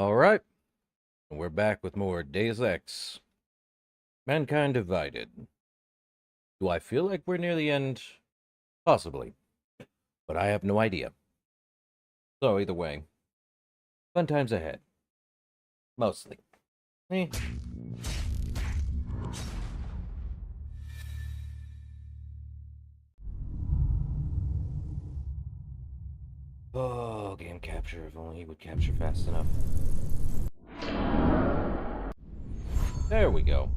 All right, we're back with more Deus Ex. Mankind Divided. Do I feel like we're near the end? Possibly, but I have no idea. So either way, fun times ahead. Mostly. Eh. Oh, game capture. If only he would capture fast enough. There we go.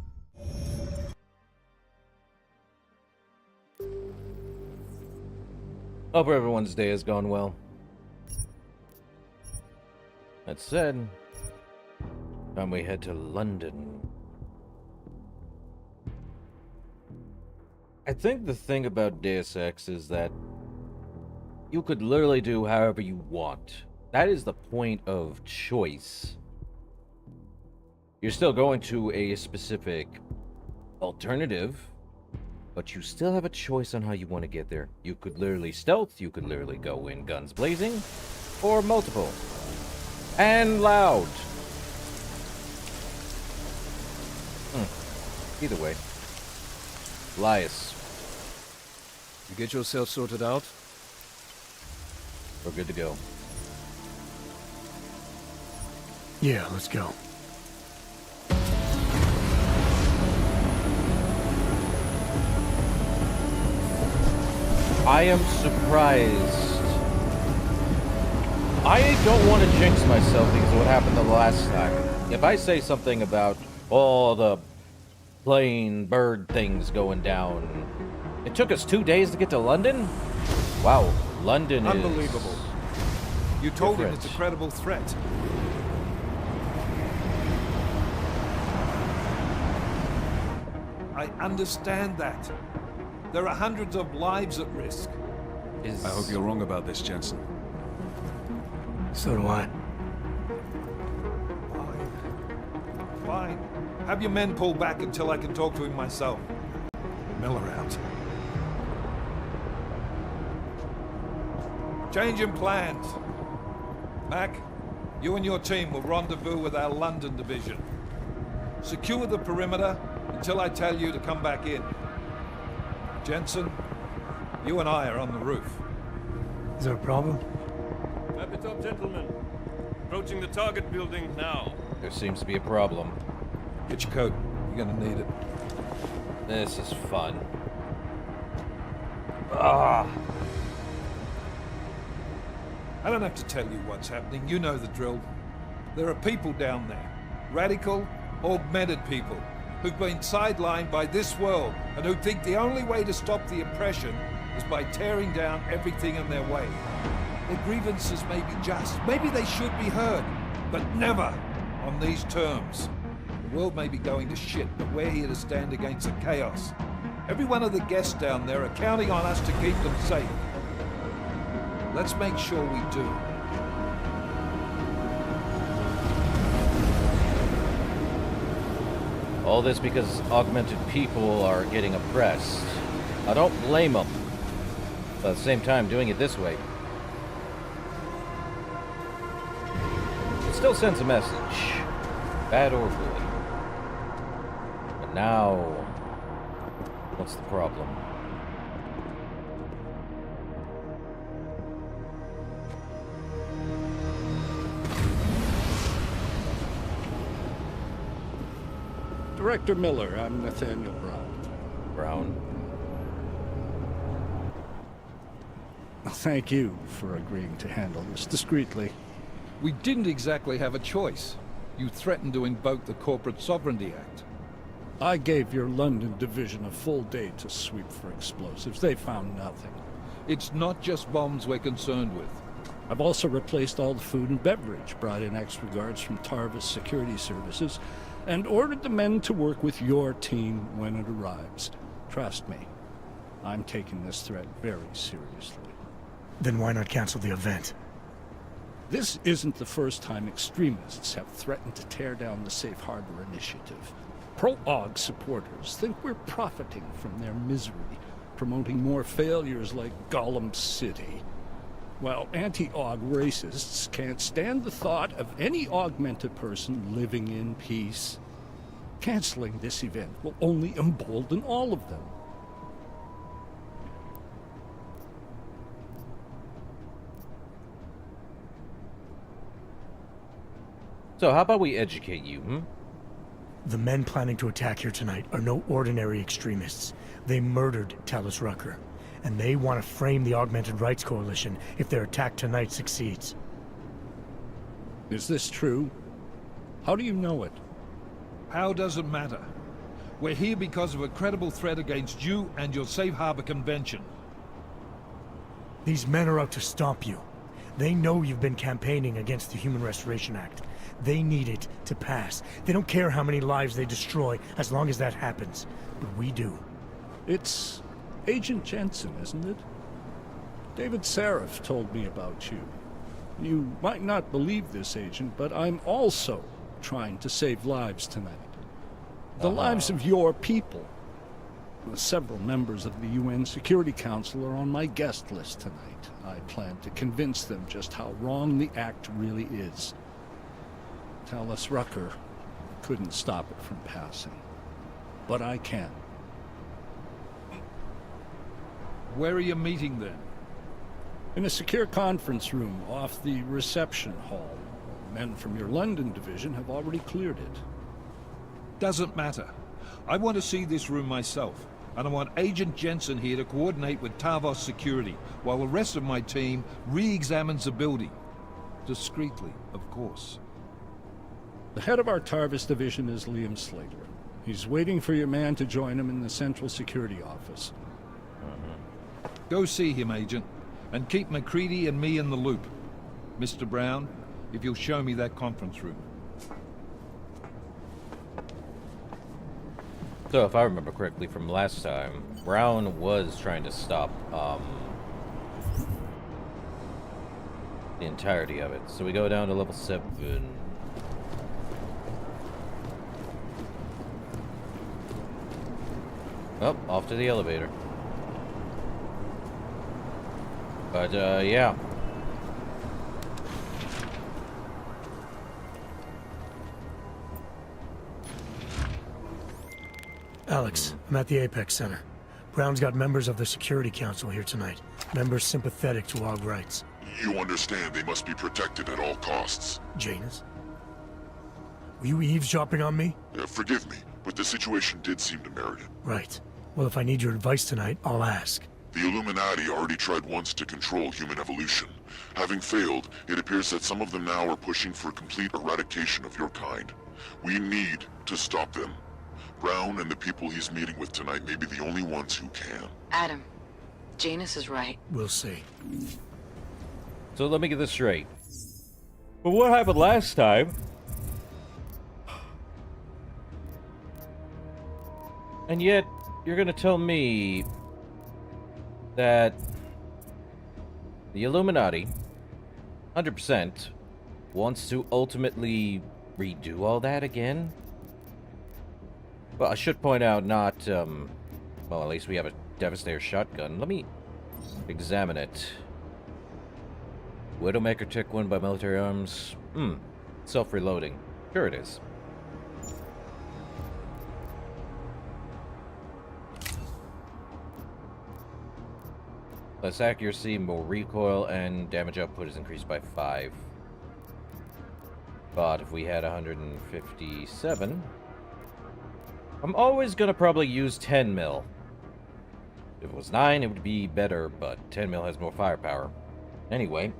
Hope everyone's day has gone well. That said, time we head to London. I think the thing about Deus Ex is that you could literally do however you want. That is the point of choice. You're still going to a specific alternative, but you still have a choice on how you want to get there. You could literally stealth, you could literally go in guns blazing, or multiple. And loud. Either way. Lias. You get yourself sorted out? We're good to go. Yeah, let's go. I am surprised. I don't want to jinx myself because of what happened the last time. If I say something about all the plane bird things going down, it took us 2 days to get to London? Wow, London is unbelievable. You told him different. it's a credible threat. I understand that. There are hundreds of lives at risk. I hope you're wrong about this, Jensen. So do I. Fine. Fine. Have your men pull back until I can talk to him myself. Miller out. Change in plans. Mac, you and your team will rendezvous with our London division. Secure the perimeter until I tell you to come back in. Jensen, you and I are on the roof. Is there a problem? Wrap it up, gentlemen. Approaching the target building now. There seems to be a problem. Get your coat. You're gonna need it. This is fun. I don't have to tell you what's happening. You know the drill. There are people down there. Radical, augmented people who've been sidelined by this world and who think the only way to stop the oppression is by tearing down everything in their way. Their grievances may be just. Maybe they should be heard, but never on these terms. The world may be going to shit, but we're here to stand against the chaos. Every one of the guests down there are counting on us to keep them safe. Let's make sure we do. All this because augmented people are getting oppressed. I don't blame them. But at the same time, doing it this way, it still sends a message. Bad or good. But now, what's the problem? Director Miller, I'm Nathaniel Brown. Brown? Thank you for agreeing to handle this discreetly. We didn't exactly have a choice. You threatened to invoke the Corporate Sovereignty Act. I gave your London division a full day to sweep for explosives. They found nothing. It's not just bombs we're concerned with. I've also replaced all the food and beverage, brought in extra guards from Tarvis Security Services, and ordered the men to work with your team when it arrives. Trust me, I'm taking this threat very seriously. Then why not cancel the event? This isn't the first time extremists have threatened to tear down the Safe Harbor Initiative. Pro-AUG supporters think we're profiting from their misery, promoting more failures like Gollum City. While anti-AUG racists can't stand the thought of any augmented person living in peace. Canceling this event will only embolden all of them. So how about we educate you, hmm? The men planning to attack here tonight are no ordinary extremists. They murdered Talus Rucker, and they want to frame the Augmented Rights Coalition if their attack tonight succeeds. Is this true? How do you know it? How doesn't matter. We're here because of a credible threat against you and your Safe Harbor Convention. These men are out to stop you. They know you've been campaigning against the Human Restoration Act. They need it to pass. They don't care how many lives they destroy, as long as that happens. But we do. It's Agent Jensen, isn't it? David Seraph told me about you. You might not believe this, Agent, but I'm also trying to save lives tonight. The lives of your people. Several members of the UN Security Council are on my guest list tonight. I plan to convince them just how wrong the act really is. Tallis Rucker couldn't stop it from passing. But I can. Where are you meeting then? In a secure conference room off the reception hall. Men from your London division have already cleared it. Doesn't matter. I want to see this room myself, and I want Agent Jensen here to coordinate with Tavos Security, while the rest of my team re-examines the building. Discreetly, of course. The head of our Tarvis division is Liam Slater. He's waiting for your man to join him in the Central Security Office. Go see him, Agent, and keep McCready and me in the loop. Mr. Brown, if you'll show me that conference room. So, if I remember correctly from last time, Brown was trying to stop the entirety of it. So we go down to level 7. Oh, off to the elevator. But, yeah. Alex, I'm at the Apex Center. Brown's got members of the Security Council here tonight. Members sympathetic to our rights. You understand they must be protected at all costs. Janus? Were you eavesdropping on me? Forgive me, but the situation did seem to merit it. Right. Well, if I need your advice tonight, I'll ask. The Illuminati already tried once to control human evolution. Having failed, it appears that some of them now are pushing for complete eradication of your kind. We need to stop them. Brown and the people he's meeting with tonight may be the only ones who can. Adam, Janus is right. We'll see. So let me get this straight. But what happened last time? And yet, you're gonna tell me that the Illuminati, 100%, wants to ultimately redo all that again? Well, I should point out not, well, at least we have a Devastator shotgun. Let me examine it. Widowmaker Tech 1 by Military Arms. Self-reloading. Sure it is. Less accuracy, more recoil, and damage output is increased by 5. But if we had 157... I'm always gonna probably use 10 mil. If it was 9, it would be better, but 10 mil has more firepower. Anyway.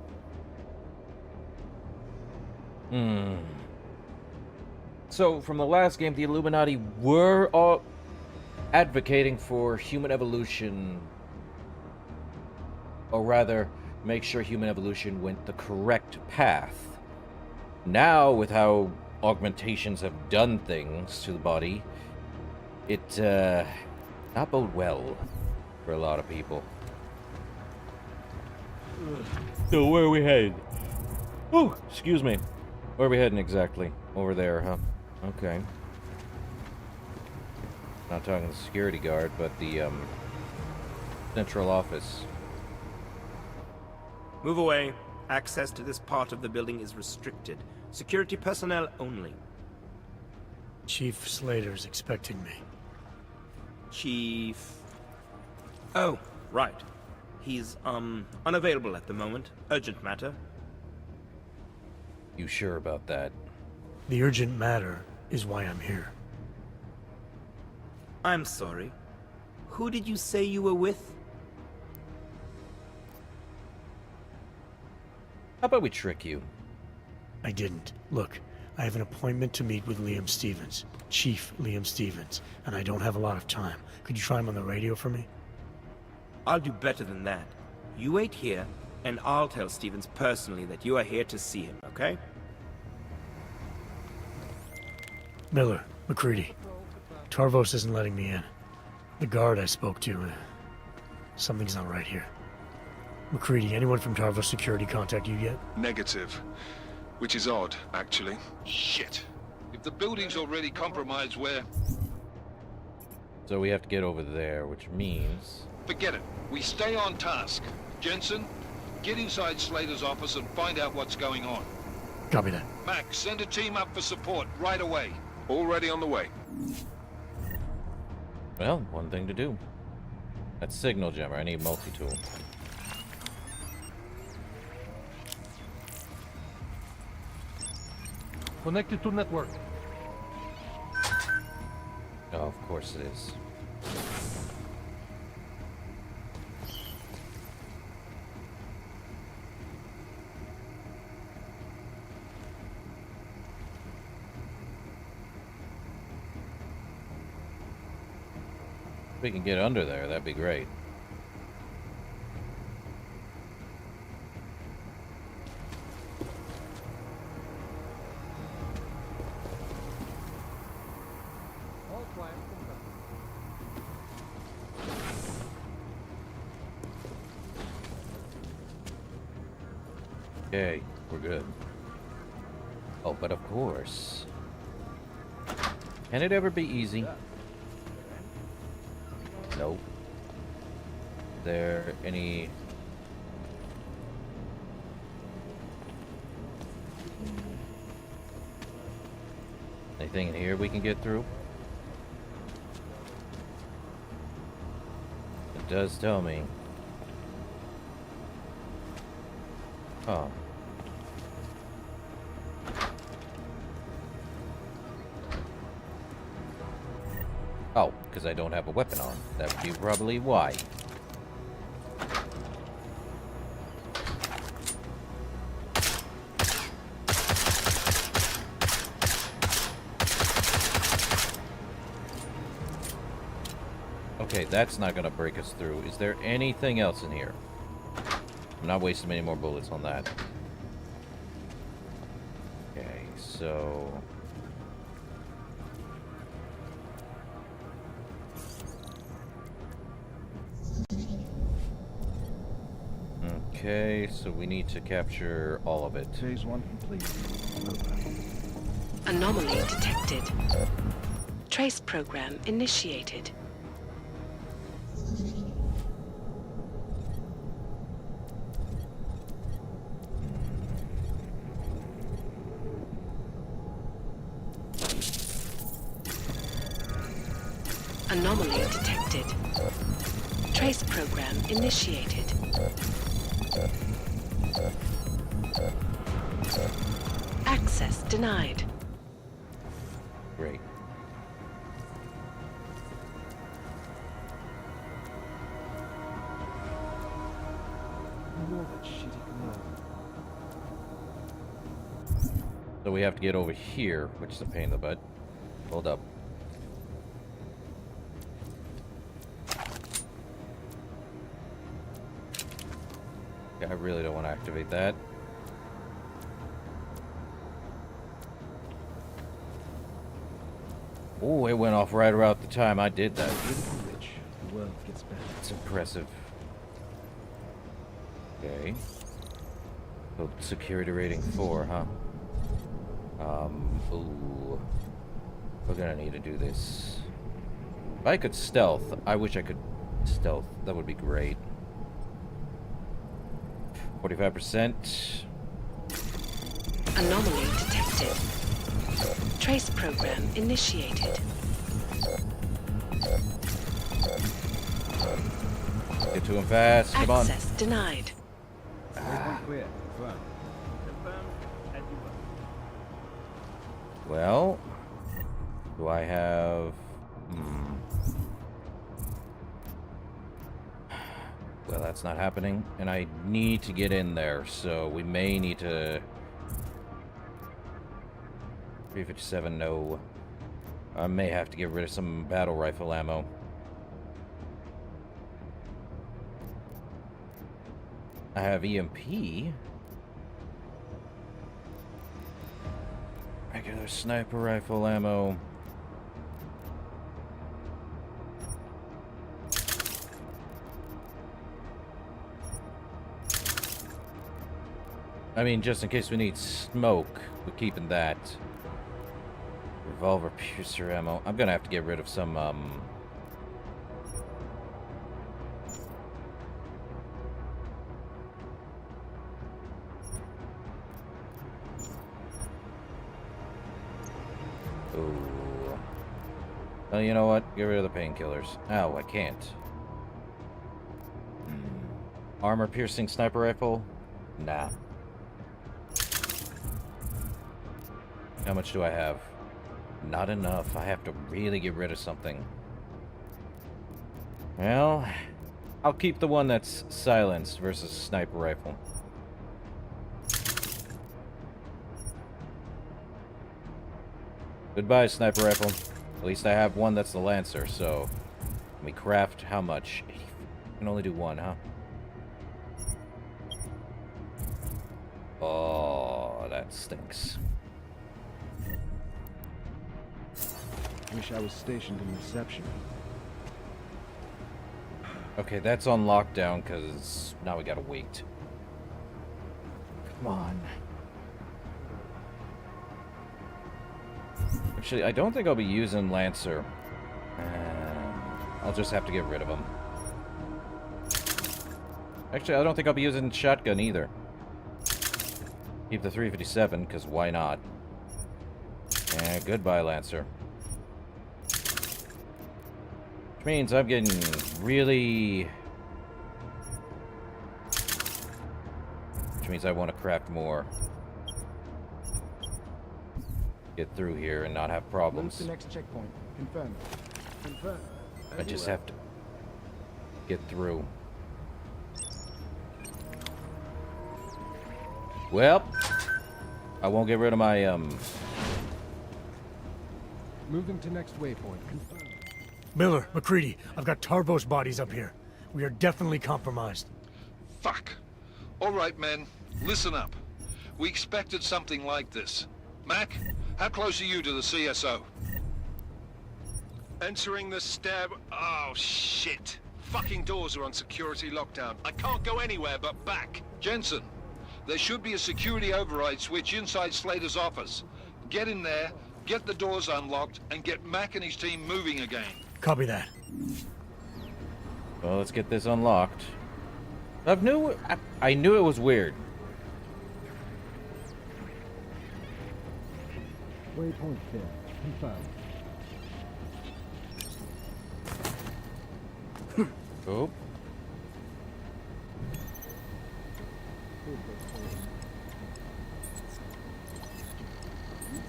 So, from the last game, the Illuminati were all advocating for human evolution. Or rather, make sure human evolution went the correct path. Now, with how augmentations have done things to the body, it, not bode well for a lot of people. So where are we headed? Oh, excuse me. Where are we heading exactly? Over there, huh? Okay. Not talking the security guard, but the, central office. Move away. Access to this part of the building is restricted. Security personnel only. Chief Slater's expecting me. Chief... Oh, right. He's, unavailable at the moment. Urgent matter. You sure about that? The urgent matter is why I'm here. I'm sorry. Who did you say you were with? How about we trick you? I didn't. Look, I have an appointment to meet with Liam Stevens, Chief Liam Stevens, and I don't have a lot of time. Could you try him on the radio for me? I'll do better than that. You wait here, and I'll tell Stevens personally that you are here to see him, okay? Miller, McCready. Tarvos isn't letting me in. The guard I spoke to, something's not right here. McCready, anyone from Tarvos Security contact you yet? Negative. Which is odd, actually. Shit. If the building's already compromised, So we have to get over there, which means... forget it. We stay on task. Jensen, get inside Slater's office and find out what's going on. Copy that. Max, send a team up for support right away. Already on the way. Well, one thing to do. That's signal jammer. I need multi-tool. Connected to network. Oh, of course it is. If we can get under there, that'd be great. Okay, we're good. Oh, but of course. Can it ever be easy? Nope. Is there any... anything in here we can get through? It does tell me. Oh. Oh, because I don't have a weapon on. That would be probably why. Okay, that's not gonna break us through. Is there anything else in here? I'm not wasting any more bullets on that. Okay, so... okay, so we need to capture all of it. Phase 1 complete. Anomaly detected. Trace program initiated. Anomaly detected. Trace program initiated. Access denied. Great. So we have to get over here, which is a pain in the butt. Hold up. I really don't want to activate that. Oh, it went off right around the time I did that. The world gets better. It's impressive. Okay. So security rating 4, huh? Ooh. We're gonna need to do this. If I could stealth, I wish I could stealth. That would be great. 45%. Anomaly detected. Trace program initiated. Get to him fast. Come on. Access denied. Well, do I have... Well, that's not happening, and I need to get in there, so we may need to 357, no. I may have to get rid of some battle rifle ammo. I have EMP. Regular sniper rifle ammo. I mean, just in case we need smoke, we're keeping that. Revolver piercer ammo. I'm gonna have to get rid of some, Ooh. Well, you know what? Get rid of the painkillers. Oh, I can't. Armor-piercing sniper rifle? Nah. How much do I have? Not enough. I have to really get rid of something. Well, I'll keep the one that's silenced versus sniper rifle. Goodbye, sniper rifle. At least I have one that's the Lancer, so... Let me craft how much? I can only do one, huh? Oh, that stinks. Wish I was stationed in reception. Okay, that's on lockdown, because now we gotta wait. Come on. Actually, I don't think I'll be using Lancer. I'll just have to get rid of him. Actually, I don't think I'll be using shotgun either. Keep the 357, because why not? And goodbye, Lancer. Which means I'm getting really... Which means I want to craft more. Get through here and not have problems. Move to next checkpoint. Confirm. Confirm. I just have to get through. Well, I won't get rid of my, Moving to next waypoint. Confirm. Miller, McCready, I've got Tarvos bodies up here. We are definitely compromised. Fuck. All right, men. Listen up. We expected something like this. Mac, how close are you to the CSO? Entering the stair... Oh, shit. Fucking doors are on security lockdown. I can't go anywhere but back. Jensen, there should be a security override switch inside Slater's office. Get in there, get the doors unlocked, and get Mac and his team moving again. Copy that. well, let's get this unlocked. I knew it was weird. Waypoint there. Confirm. Oh.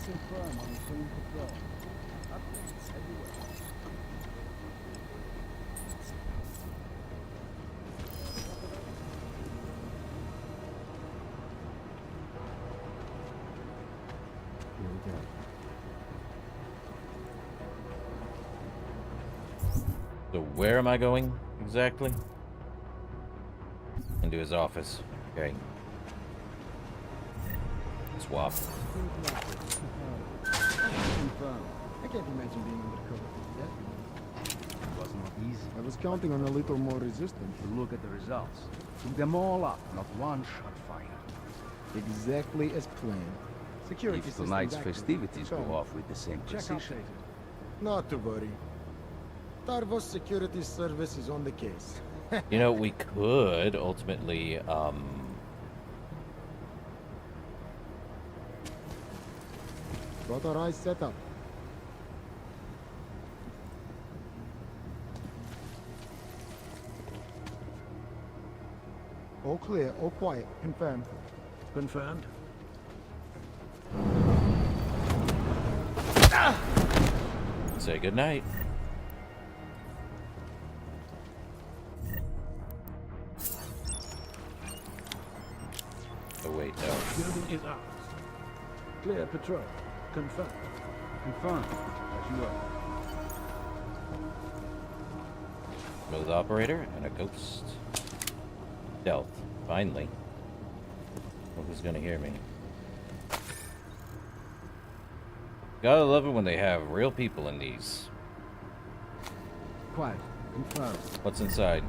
Confirm on train patrol. Updates everywhere. Here we go. So where am I going exactly? Into his office. Okay. Swap. Confirm. I can't imagine being undercover like that. It wasn't easy. I was counting on a little more resistance. Look at the results. Took them all up, not one shot fired. Exactly as planned. Security If system tonight's active. festivities go Confirm. off with the same Check precision. updated. Not to worry. Tarvos Security Service is on the case. You know, we could ultimately, Got our eyes set up. All clear, all quiet. Confirm. Confirmed. say goodnight. Oh wait, no. Building is ours. Clear patrol. Confirm. Confirm. As you are. Smooth operator and a ghost. Stealth. Finally. Well, who's gonna hear me? Gotta love it when they have real people in these. Quiet. Confirm. What's inside?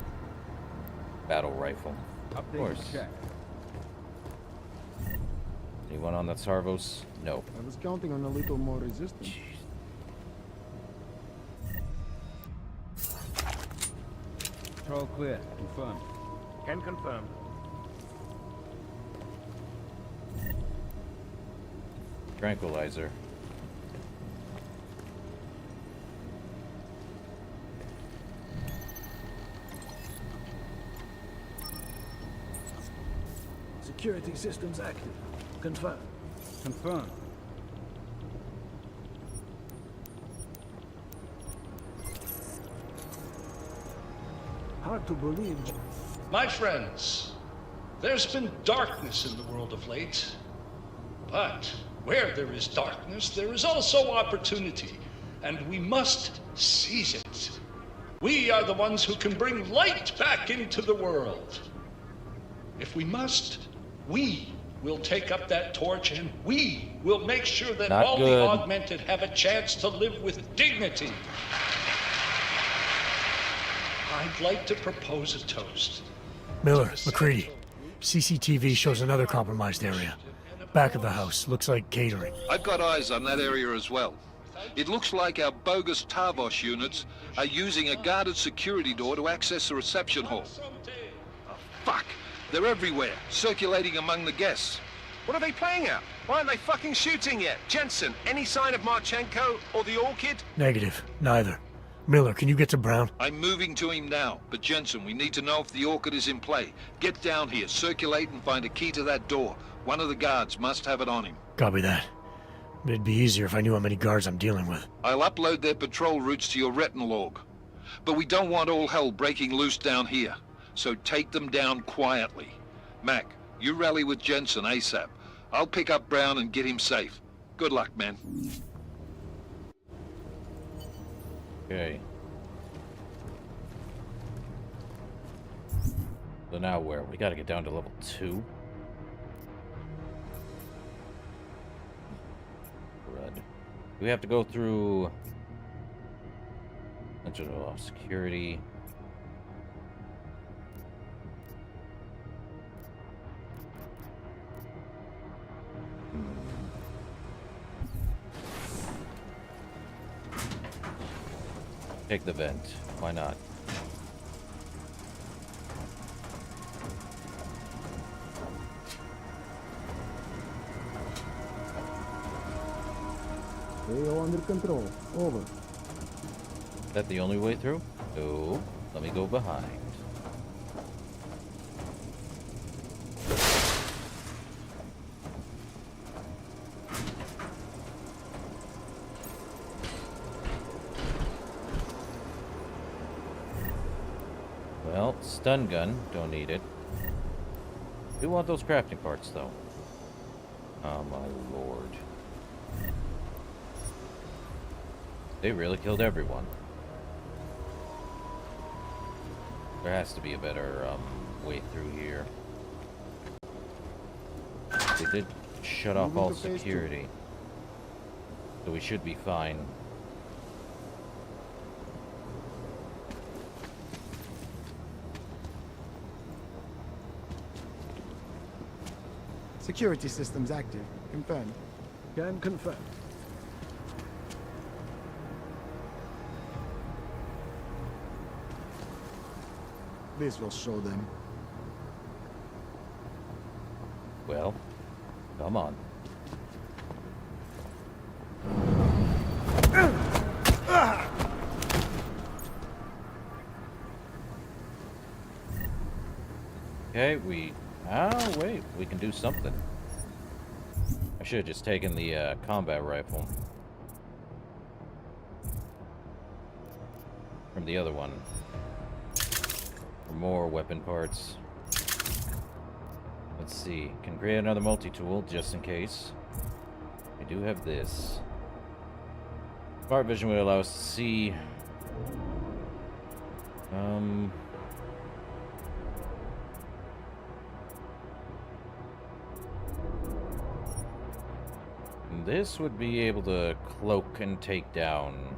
Battle rifle. Of Update course. check. Anyone on that Sarvos? No. I was counting on a little more resistance. Patrol clear. Confirmed. Can confirm. Tranquilizer. Security systems active. Confirm. Confirm. Hard to believe. My friends, there's been darkness in the world of late. But where there is darkness, there is also opportunity, and we must seize it. We are the ones who can bring light back into the world. If we must, we will take up that torch, and we will make sure that Not all good. the augmented have a chance to live with dignity. I'd like to propose a toast. Miller, McCready. CCTV shows another compromised area. Back of the house. Looks like catering. I've got eyes on that area as well. It looks like our bogus Tarvos units are using a guarded security door to access the reception hall. Oh, fuck! They're everywhere, circulating among the guests. What are they playing at? Why aren't they fucking shooting yet? Jensen, any sign of Marchenko or the Orchid? Negative. Neither. Miller, can you get to Brown? I'm moving to him now, but Jensen, we need to know if the Orchid is in play. Get down here, circulate and find a key to that door. One of the guards must have it on him. Copy that. It'd be easier if I knew how many guards I'm dealing with. I'll upload their patrol routes to your retinal log. But we don't want all hell breaking loose down here. So take them down quietly. Mac, you rally with Jensen ASAP. I'll pick up Brown and get him safe. Good luck, man. Okay. So now where? We gotta get down to level 2. Crud. Do we have to go through... Digital security... Take the vent. Why not? They are under control. Over. Is that the only way through? No. Let me go behind. Well, stun gun, don't need it. Do want those crafting parts though. Oh my lord. They really killed everyone. There has to be a better way through here. They did shut off all security. So we should be fine. Security systems active. Confirmed. Can confirm. This will show them. Well, come on. Okay, wait, we can do something. I should have just taken the combat rifle from the other one. For more weapon parts. Let's see. Can create another multi-tool just in case. I do have this. Smart vision will allow us to see. This would be able to cloak and take down.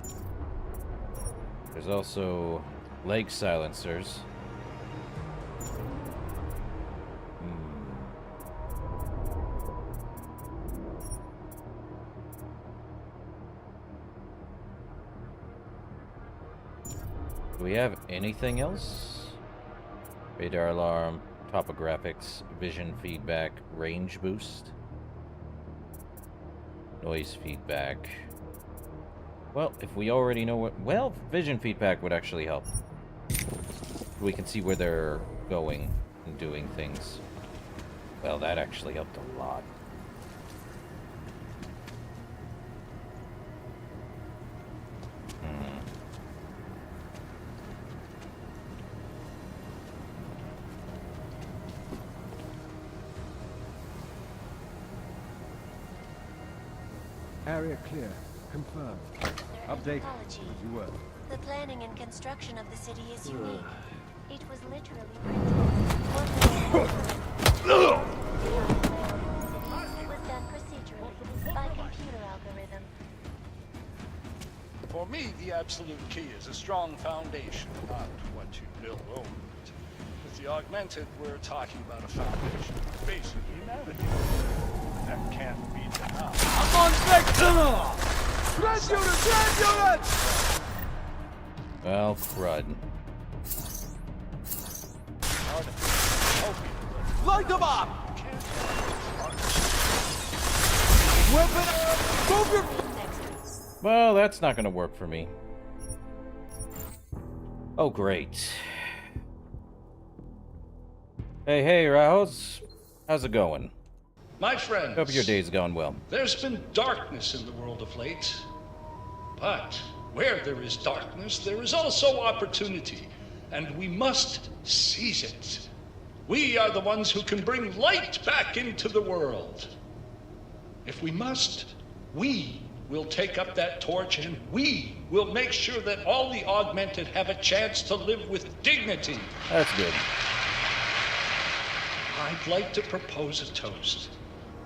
There's also leg silencers. Do we have anything else? Radar alarm, topographics, vision feedback, range boost, noise feedback. Well, if we already know what... Well, vision feedback would actually help. We can see where they're going and doing things. Well, that actually helped a lot. Area clear. Confirmed. Update as you were. The planning and construction of the city is unique. It was literally printed. It was done procedurally by computer algorithm. For me, the absolute key is a strong foundation, not what you build over it. With the augmented, we're talking about a foundation of basic humanity. That can't be denied. I'm on spectrum! Red units! Red units! Well, crud. Light them up! Weapon! Move your... Well, that's not gonna work for me. Oh, great. Hey, Rouse. How's it going? My friends, Hope your day's going well. there's been darkness in the world of late. But where there is darkness, there is also opportunity, and we must seize it. We are the ones who can bring light back into the world. If we must, we will take up that torch, and we will make sure that all the augmented have a chance to live with dignity. That's good. I'd like to propose a toast.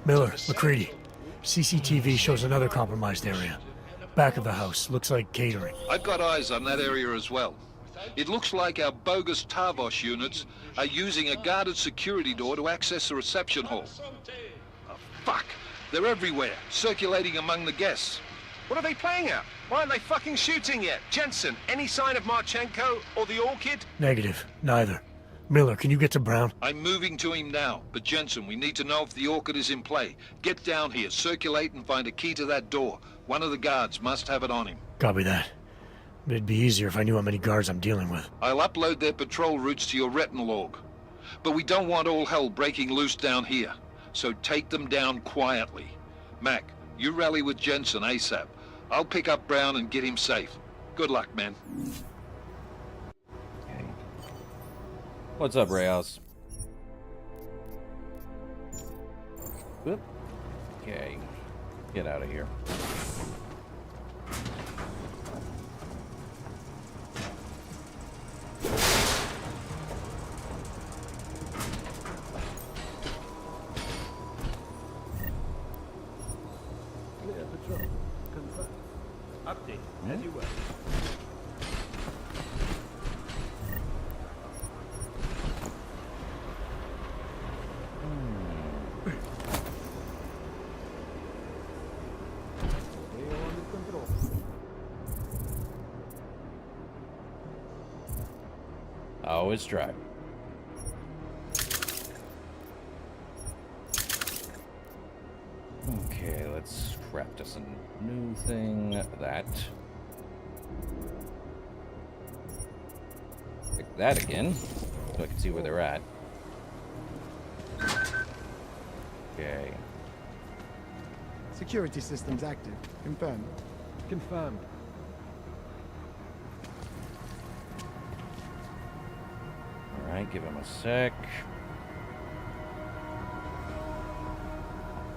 Miller, McCready. CCTV shows another compromised area. Back of the house. Looks like catering. I've got eyes on that area as well. It looks like our bogus Tarvos units are using a guarded security door to access the reception hall. Oh, fuck! They're everywhere, circulating among the guests. What are they playing at? Why aren't they fucking shooting yet? Jensen, any sign of Marchenko or the Orchid? Negative. Neither. Miller, can you get to Brown? I'm moving to him now, but Jensen, we need to know if the Orchid is in play. Get down here, circulate, and find a key to that door. One of the guards must have it on him. Copy that. It'd be easier if I knew how many guards I'm dealing with. I'll upload their patrol routes to your retinal log. But we don't want all hell breaking loose down here. So take them down quietly. Mac, you rally with Jensen ASAP. I'll pick up Brown and get him safe. Good luck, man. What's up, Rayos? Whoop. Okay. Get out of here. Clear patrol. Confirmed. Update as you were. Always try. Okay, let's craft us a new thing. That. Pick that again, so I can see where they're at. Okay. Security systems active. Confirmed. Confirmed. Alright, give him a sec.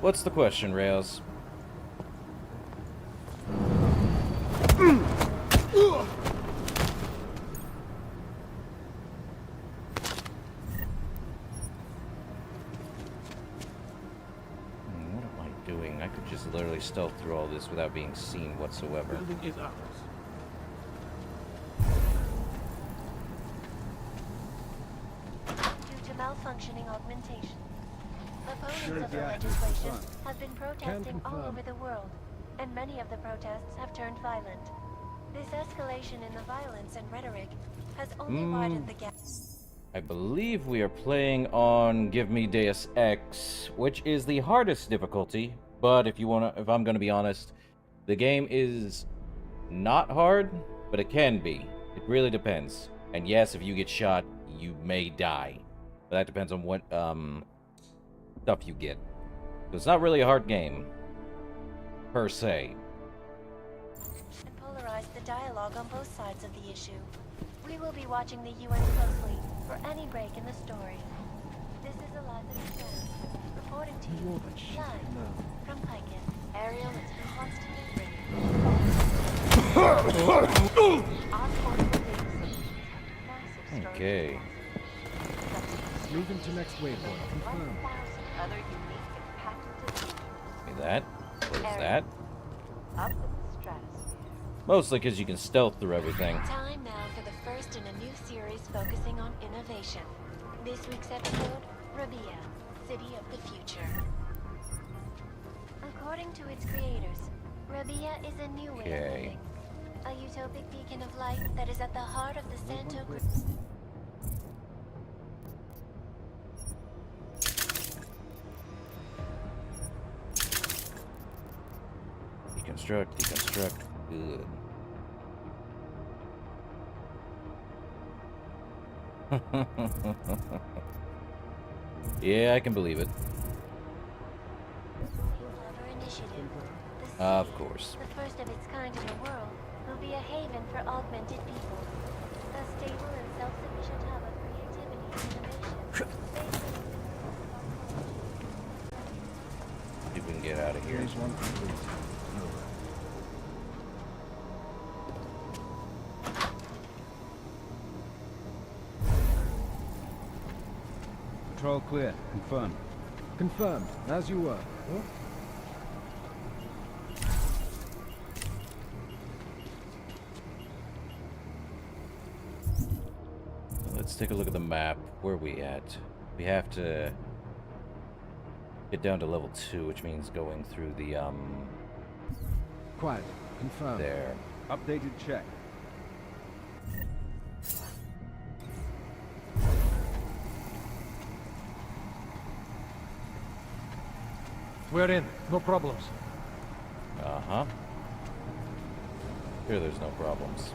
What's the question, Rails? What am I doing? I could just literally stealth through all this without being seen whatsoever. Building is ours. Due to malfunctioning augmentation, opponents of the legislation have been protesting all over the world, and many of the protests have turned violent. This escalation in the violence and rhetoric has only widened the gap. I believe we are playing on Give Me Deus Ex, which is the hardest difficulty, but if I'm gonna be honest, the game is not hard, but it can be. It really depends. And yes, if you get shot, you may die. But that depends on what stuff you get. So it's not really a hard game, per se. And polarize the dialogue on both sides of the issue. We will be watching the UN closely for any break in the story. This is Eliza Stone, reporting to you live from Piken. Ariel is constantly ringing. Okay. Moving to next waypoint. Confirmed. Other unique and patented Give me that. What is that? up in the stratosphere. Mostly because you can stealth through everything. Time now for the first in a new series focusing on innovation. This week's episode, Rabia, City of the Future. According to its creators, Rabia is a new way of living. A utopic beacon of light that is at the heart of the Santo Group. Deconstruct. Good. Yeah, I can believe it. Of course. The first of its kind in the world will be a haven for augmented people. A stable and self-sufficient hub of creativity and innovation. See if we can get out of here. Control clear. Confirmed. Confirmed. As you were. Huh? Let's take a look at the map. Where are we at? We have to get down to level 2, which means going through the Quiet. Confirmed. there. Updated check. We're in. No problems. Uh-huh. Here there's no problems.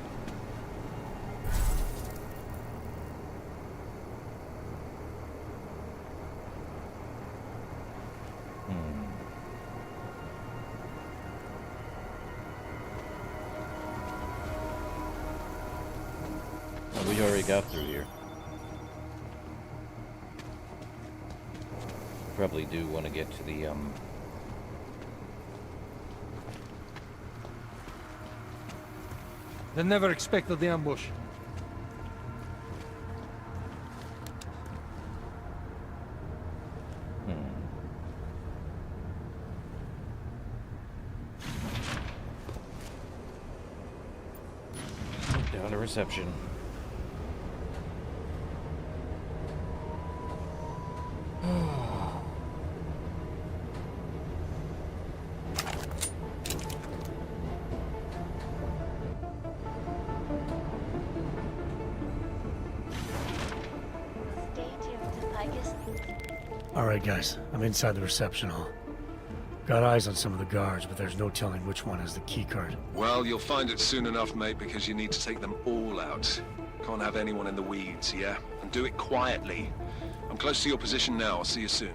Oh, we already got through here. Probably do want to get to the They never expected the ambush. down to reception. Alright guys, I'm inside the reception hall. Got eyes on some of the guards, but there's no telling which one has the keycard. Well, you'll find it soon enough, mate, because you need to take them all out. Can't have anyone in the weeds, yeah? And do it quietly. I'm close to your position now. I'll see you soon.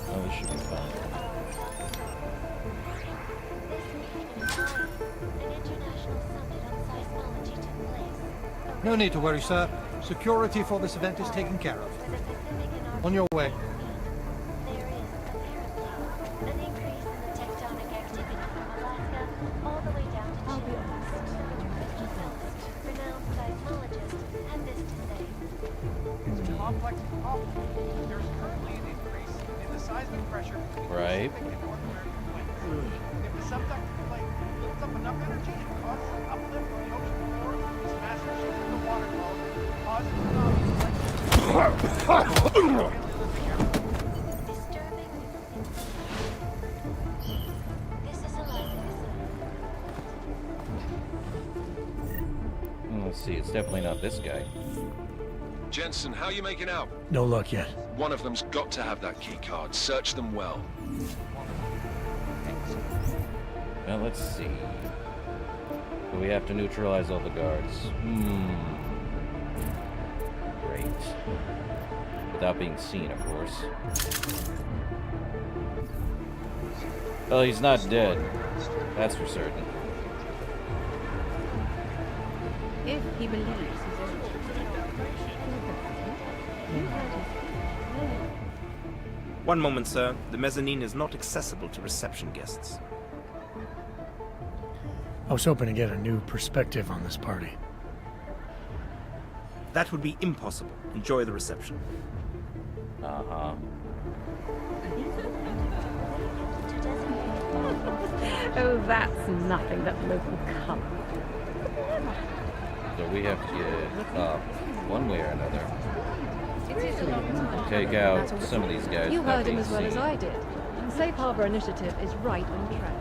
Oh, this should be fine. No need to worry, sir. Security for this event is taken care of. On your way. There is apparently an increase reflecting off. There's currently an increase in the seismic pressure between Right. Pacific and North American plates. If the subducting plate builds up enough energy and causes an uplift on the ocean floor, this massive shift in the water column causes tsunamis like Disturbing. This is Eliza. Let's see, it's definitely not this guy. Jensen, how you making out? No luck yet. One of them's got to have that key card. Search them well. Well, let's see. Do we have to neutralize all the guards? Great. Without being seen, of course. Well, he's not dead. That's for certain. If he believes his own. One moment, sir. The mezzanine is not accessible to reception guests. I was hoping to get a new perspective on this party. That would be impossible. Enjoy the reception. Uh-huh. Oh, that's nothing but local colour. So we have to get up one way or another. Take out some of these guys. You without heard him being as well as seen. I did. The Safe Harbor Initiative is right on track.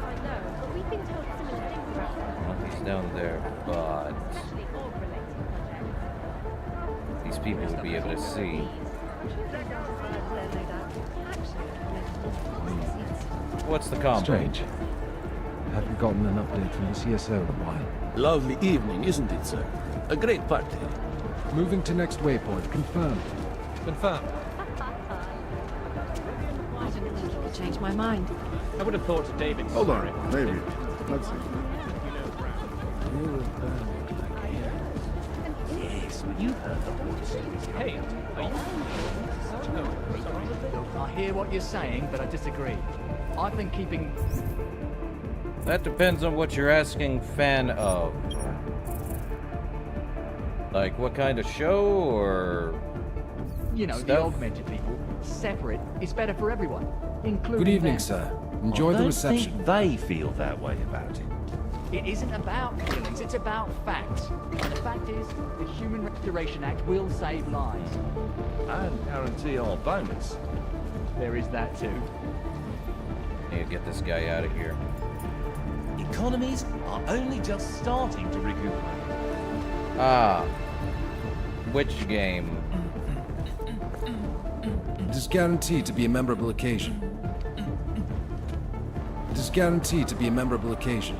I know, but we've been told similar things about them. Well, he's down there, but these people will be able to see. What's the combo? Strange. Haven't gotten an update from the CSO in a while. Lovely evening, isn't it, sir? A great party. Moving to next waypoint. Confirmed. Confirmed. I didn't think you could change my mind. I would have thought David. Hold on, maybe. Let's see. Yes, you've heard the voice. Hey, are you? I hear what you're saying, but I disagree. I think keeping... That depends on what you're asking fan of. Like, what kind of show, or... You know, the stuff? augmented people. Separate is better for everyone, including Good evening, them. sir. Enjoy the reception. They feel that way about it. It isn't about feelings, it's about facts. And the fact is, the Human Restoration Act will save lives. And guarantee our bonus. There is that too. Need to get this guy out of here. Economies are only just starting to recuperate. Ah. Which game? It is guaranteed to be a memorable occasion. It is guaranteed to be a memorable occasion.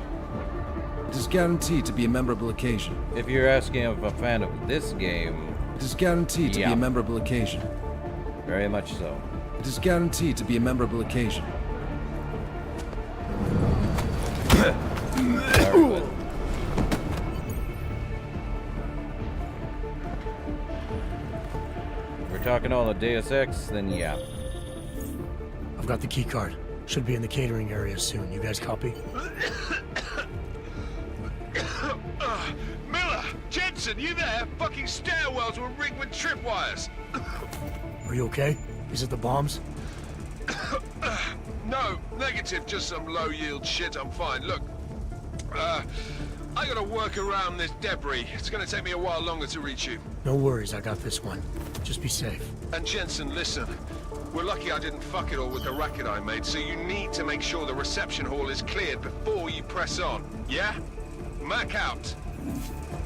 It is guaranteed to be a memorable occasion. If you're asking if a fan of this game... It is guaranteed to be a memorable occasion. Very much so. It is guaranteed to be a memorable occasion. If we're talking all of Deus Ex, then yeah. I've got the key card. Should be in the catering area soon. You guys copy? Miller! Jensen, you there? Fucking stairwells were rigged with tripwires. Are you okay? Is it the bombs? No, negative, just some low-yield shit. I'm fine. Look, I gotta work around this debris. It's gonna take me a while longer to reach you. No worries, I got this one. Just be safe. And Jensen, listen. We're lucky I didn't fuck it all with the racket I made, so you need to make sure the reception hall is cleared before you press on. Yeah? Mac out.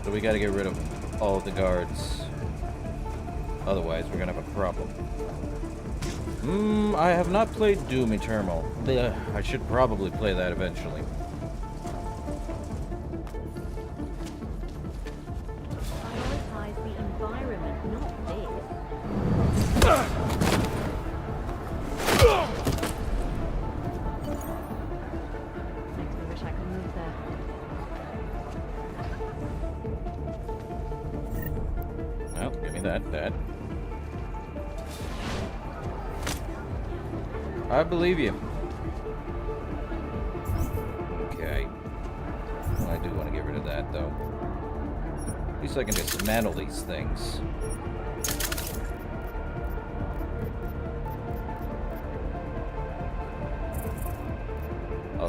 So we gotta get rid of all of the guards. Otherwise, we're gonna have a problem. I have not played Doom Eternal. I should probably play that eventually. Prioritize the environment, not this. Makes me wish I could move there. Well, give me that. I believe you. Okay. Well, I do want to get rid of that, though. At least I can dismantle these things.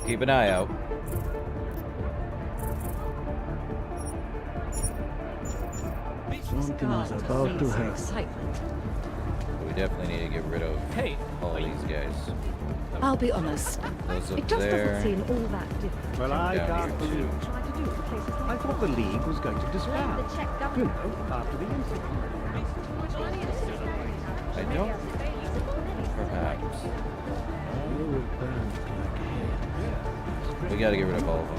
I'll keep an eye out. Something is about to happen. But we definitely need to get rid of all these guys. I'll be honest. Those up It just there. doesn't seem all that different. Well, I down can't here, believe too. I thought the League was going to disband. You know, after the incident. I don't. Perhaps. We gotta get rid of all of them.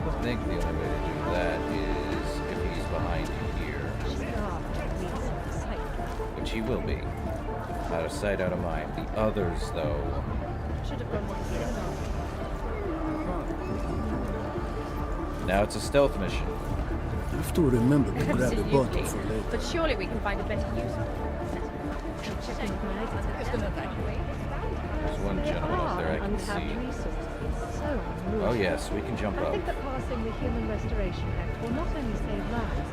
I think the only way to do that is if he's behind here. Which he will be. Out of sight, out of mind. The others, though. Now it's a stealth mission. You have to remember to grab the bottle for later. But surely we can find a better use for it. There's one gentleman up there I can see. Oh yes, we can jump I up. think that passing the Human Restoration Act will not only save lives,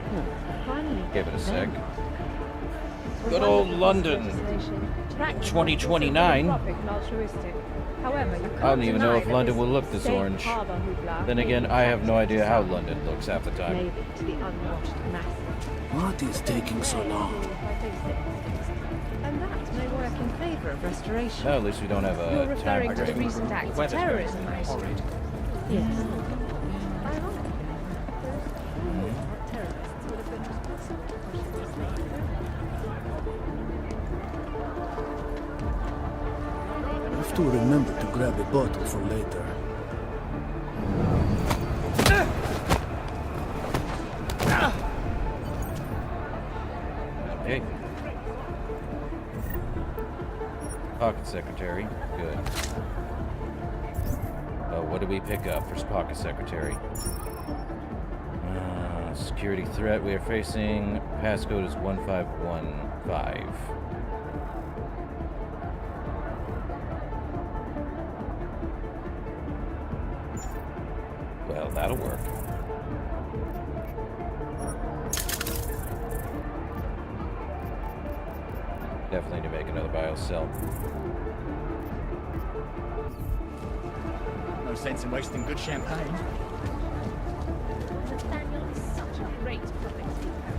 but finally Give it a sec. them. Good old London. 2029. I don't even know if London will look this orange. Then again, I have no idea how London looks half the time. What is taking so long? And that may work in favor of restoration. No, at least we don't have You're a time referring to the frame. recent acts of terrorism, I assume. Yes. You have to remember to grab a bottle for later. Okay. Pocket secretary. Good. Oh, what did we pick up for pocket secretary? Security threat we are facing. Passcode is 1515. Well, that'll work. Definitely need to make another bio cell. No sense in wasting good champagne. Nathaniel is such a great public speaker.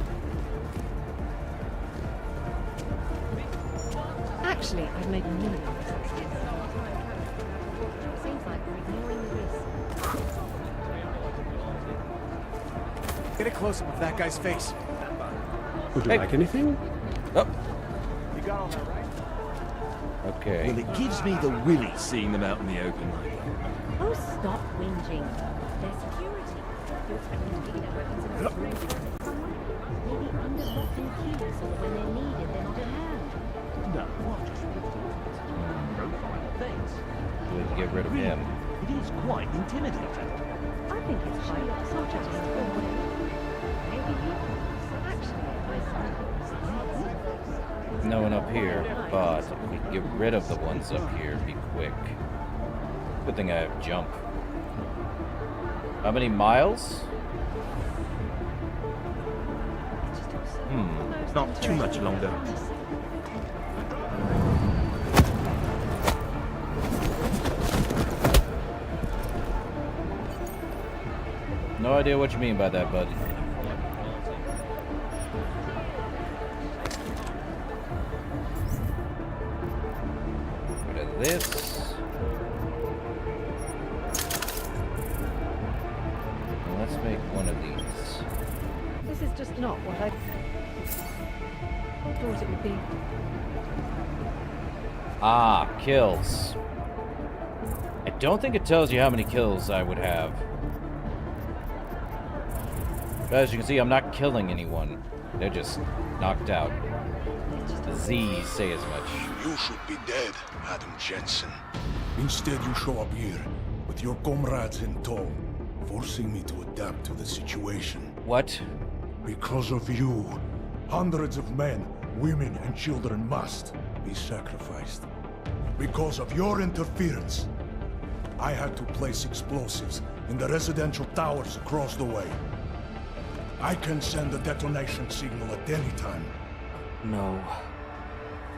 Actually, I've made millions. Seems like we're ignoring the risk. Get a close-up of that guy's face. Would you like anything? Oh. You got all that right? Okay. Well, it gives me the willies seeing them out in the open like that. Oh, stop whinging. Their security. You expect them to be their weapons in a room. Maybe under lock and keys, or when they're needed, they're not at hand. No, not just profile things. We can get rid of him. It is quite intimidating. I think it's quite subjective. Maybe No one up here, but if we can get rid of the ones up here, be quick. Good thing I have jump. How many miles? Not too much longer. No idea what you mean by that, bud. Rid of this. And let's make one of these. This is just not what I thought it would be. Ah, kills. I don't think it tells you how many kills I would have. But as you can see, I'm not killing anyone. They're just knocked out. The Z's say as much. You should be dead, Madam Jensen. Instead, you show up here with your comrades in tow, forcing me to adapt to the situation. What? Because of you, hundreds of men, women, and children must be sacrificed. Because of your interference, I had to place explosives in the residential towers across the way. I can send a detonation signal at any time. No.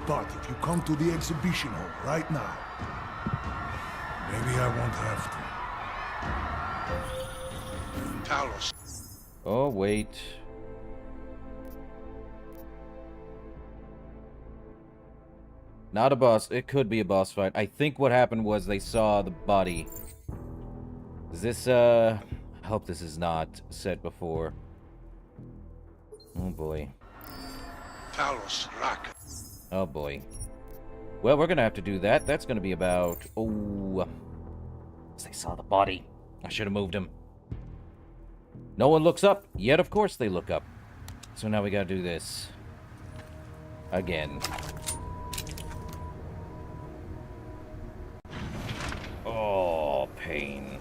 But if you come to the exhibition hall right now, Maybe I won't have to. Talos. Oh, wait. Not a boss. It could be a boss fight. I think what happened was they saw the body. Is this, I hope this is not said before. Oh, boy. Talos, Rak. Oh, boy. Well, we're gonna have to do that. That's gonna be about... Oh... They saw the body. I should have moved him. No one looks up. Yet, of course, they look up. So now we gotta do this. Again. Oh, pain.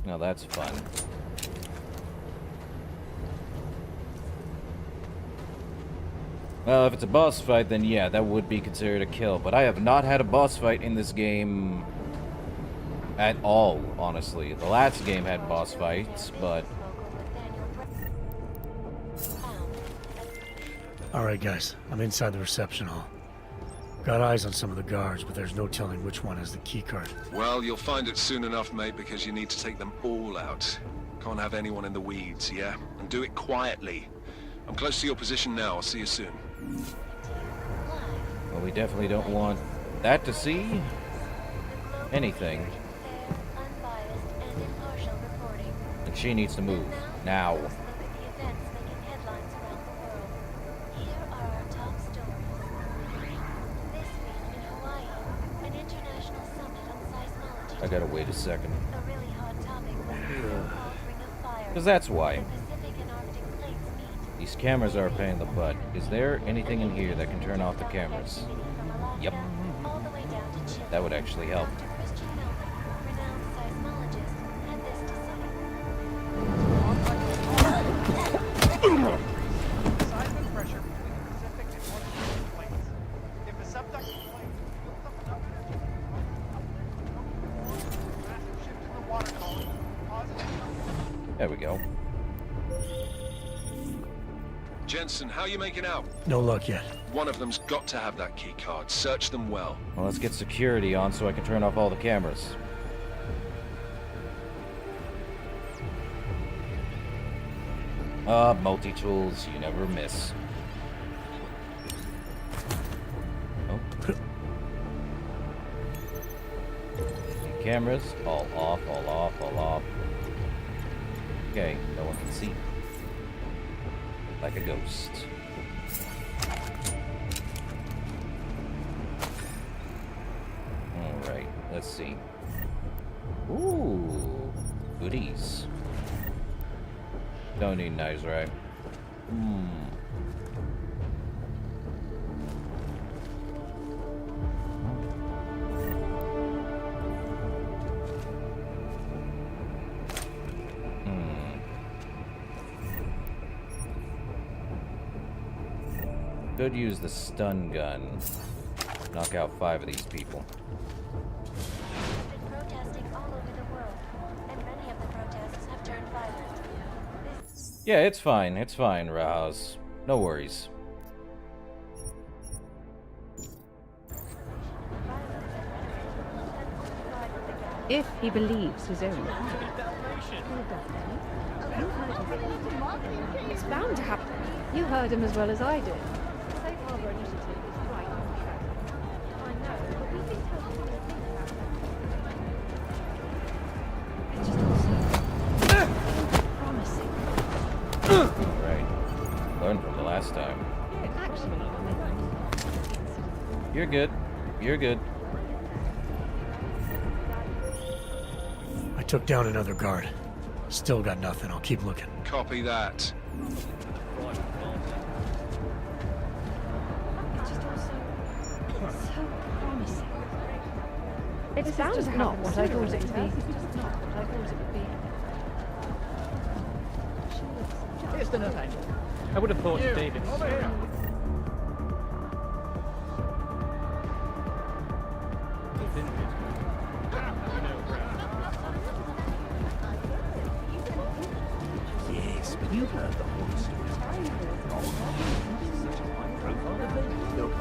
Now that's fun. Well, if it's a boss fight, then yeah, that would be considered a kill. But I have not had a boss fight in this game at all, honestly. The last game had boss fights, but... Alright, guys. I'm inside the reception hall. Got eyes on some of the guards, but there's no telling which one has the keycard. Well, you'll find it soon enough, mate, because you need to take them all out. Can't have anyone in the weeds, yeah? And do it quietly. I'm close to your position now. I'll see you soon. Well, we definitely don't want that to see anything. And she needs to move. Now. I gotta wait a second. Because that's why. These cameras are a pain in the butt. Is there anything in here that can turn off the cameras? Yep. That would actually help. Seismic pressure between the Pacific and North plates. If the subducting plate builds up enough energy, massive shift in the water column causes... There we go. Jensen, how are you making out? No luck yet. One of them's got to have that key card. Search them well. Well, let's get security on so I can turn off all the cameras. Multi-tools, you never miss. Oh. Cameras, all off, all off, all off. Okay, no one can see. Like a ghost. Alright, let's see. Ooh, goodies. Don't need knives, right? Could use the stun gun. Knock out 5 of these people. Been protesting all over the world, and many of the protests have turned violent. Yeah, it's fine, Rouse. No worries. If he believes his own. It's bound to happen. You heard him as well as I did. The Safe Harbor Initiative is right on track. I know, but we think how people think about that. It's just also promising. Right. Learned from the last time. It actually You're good. You're good. I took down another guard. Still got nothing. I'll keep looking. Copy that. so promising. It's bound to not what I thought it would be. Just not what I thought it would be. Here's the nut angle. I would have thought David. Over here.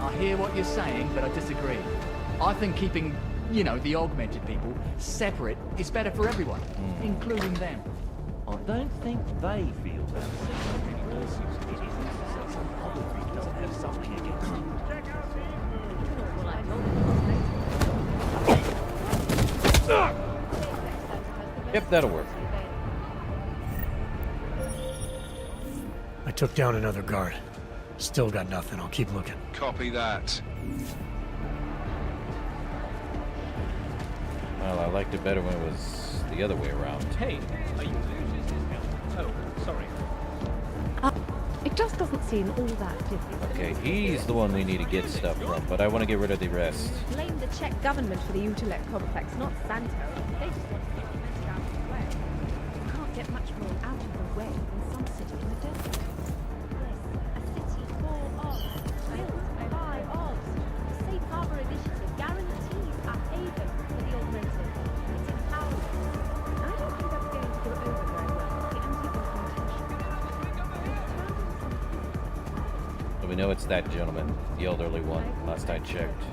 I hear what you're saying, but I disagree. I think keeping, you know, the augmented people separate is better for everyone, including them. I don't think they feel that. It isn't so some other group doesn't have something against them. Yep, that'll work. I took down another guard. Still got nothing. I'll keep looking. Copy that. Well, I liked it better when it was the other way around. Hey, are you Oh, sorry. It just doesn't seem all that difficult. Okay, he's the one we need to get stuff from, but I want to get rid of the rest. Blame the Czech government for the Utrecht complex, not Santo. They just want to get the mess out of the way. You can't get much more out of the way than some city in the desert. Yes, a city full of, built by of. The Safe Harbor Initiative guarantees a haven for the augmented. It's empowering. I don't think that's going to go over very well with the anti-augmentation. So we know it's that gentleman, the elderly one, last I checked.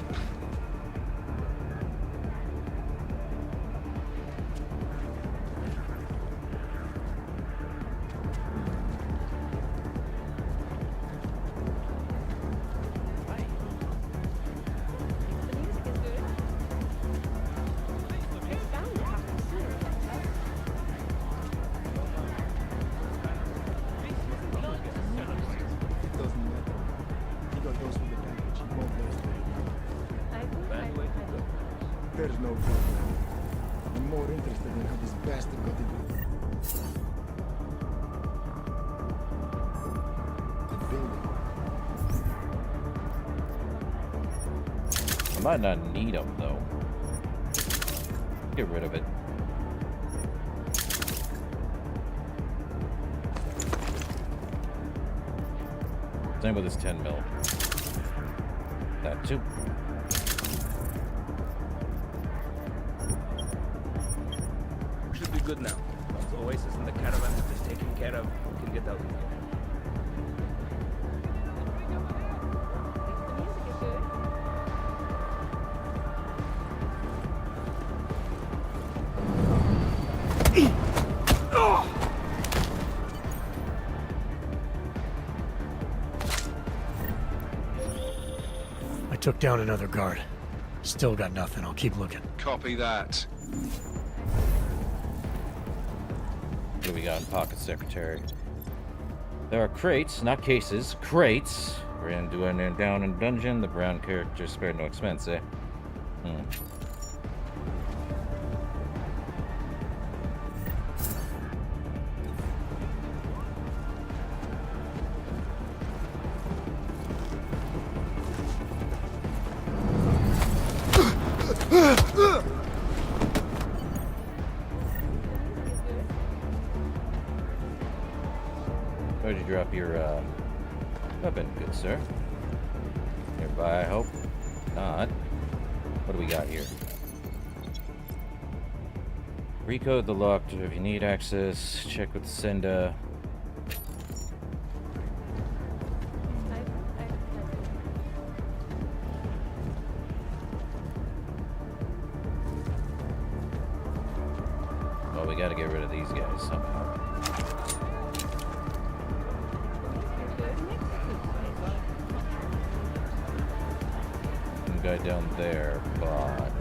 There's no problem. I'm more interested in how this bastard got into the building. I might not need them though. Get rid of it. Same with this 10 mil. That too. Should be good now. Once the Oasis and the caravan is just taken care of, we can get out of here. I took down another guard. Still got nothing. I'll keep looking. Copy that. What do we got in Pocket Secretary? There are crates, not cases. Crates. We're gonna do it down in dungeon. The brown character spared no expense, eh? Where'd you drop your weapon, good sir? Nearby, I hope. Not. What do we got here? Recode the lock if you need access. Check with Senda. Well, we gotta get rid of these guys somehow. Guy down there, but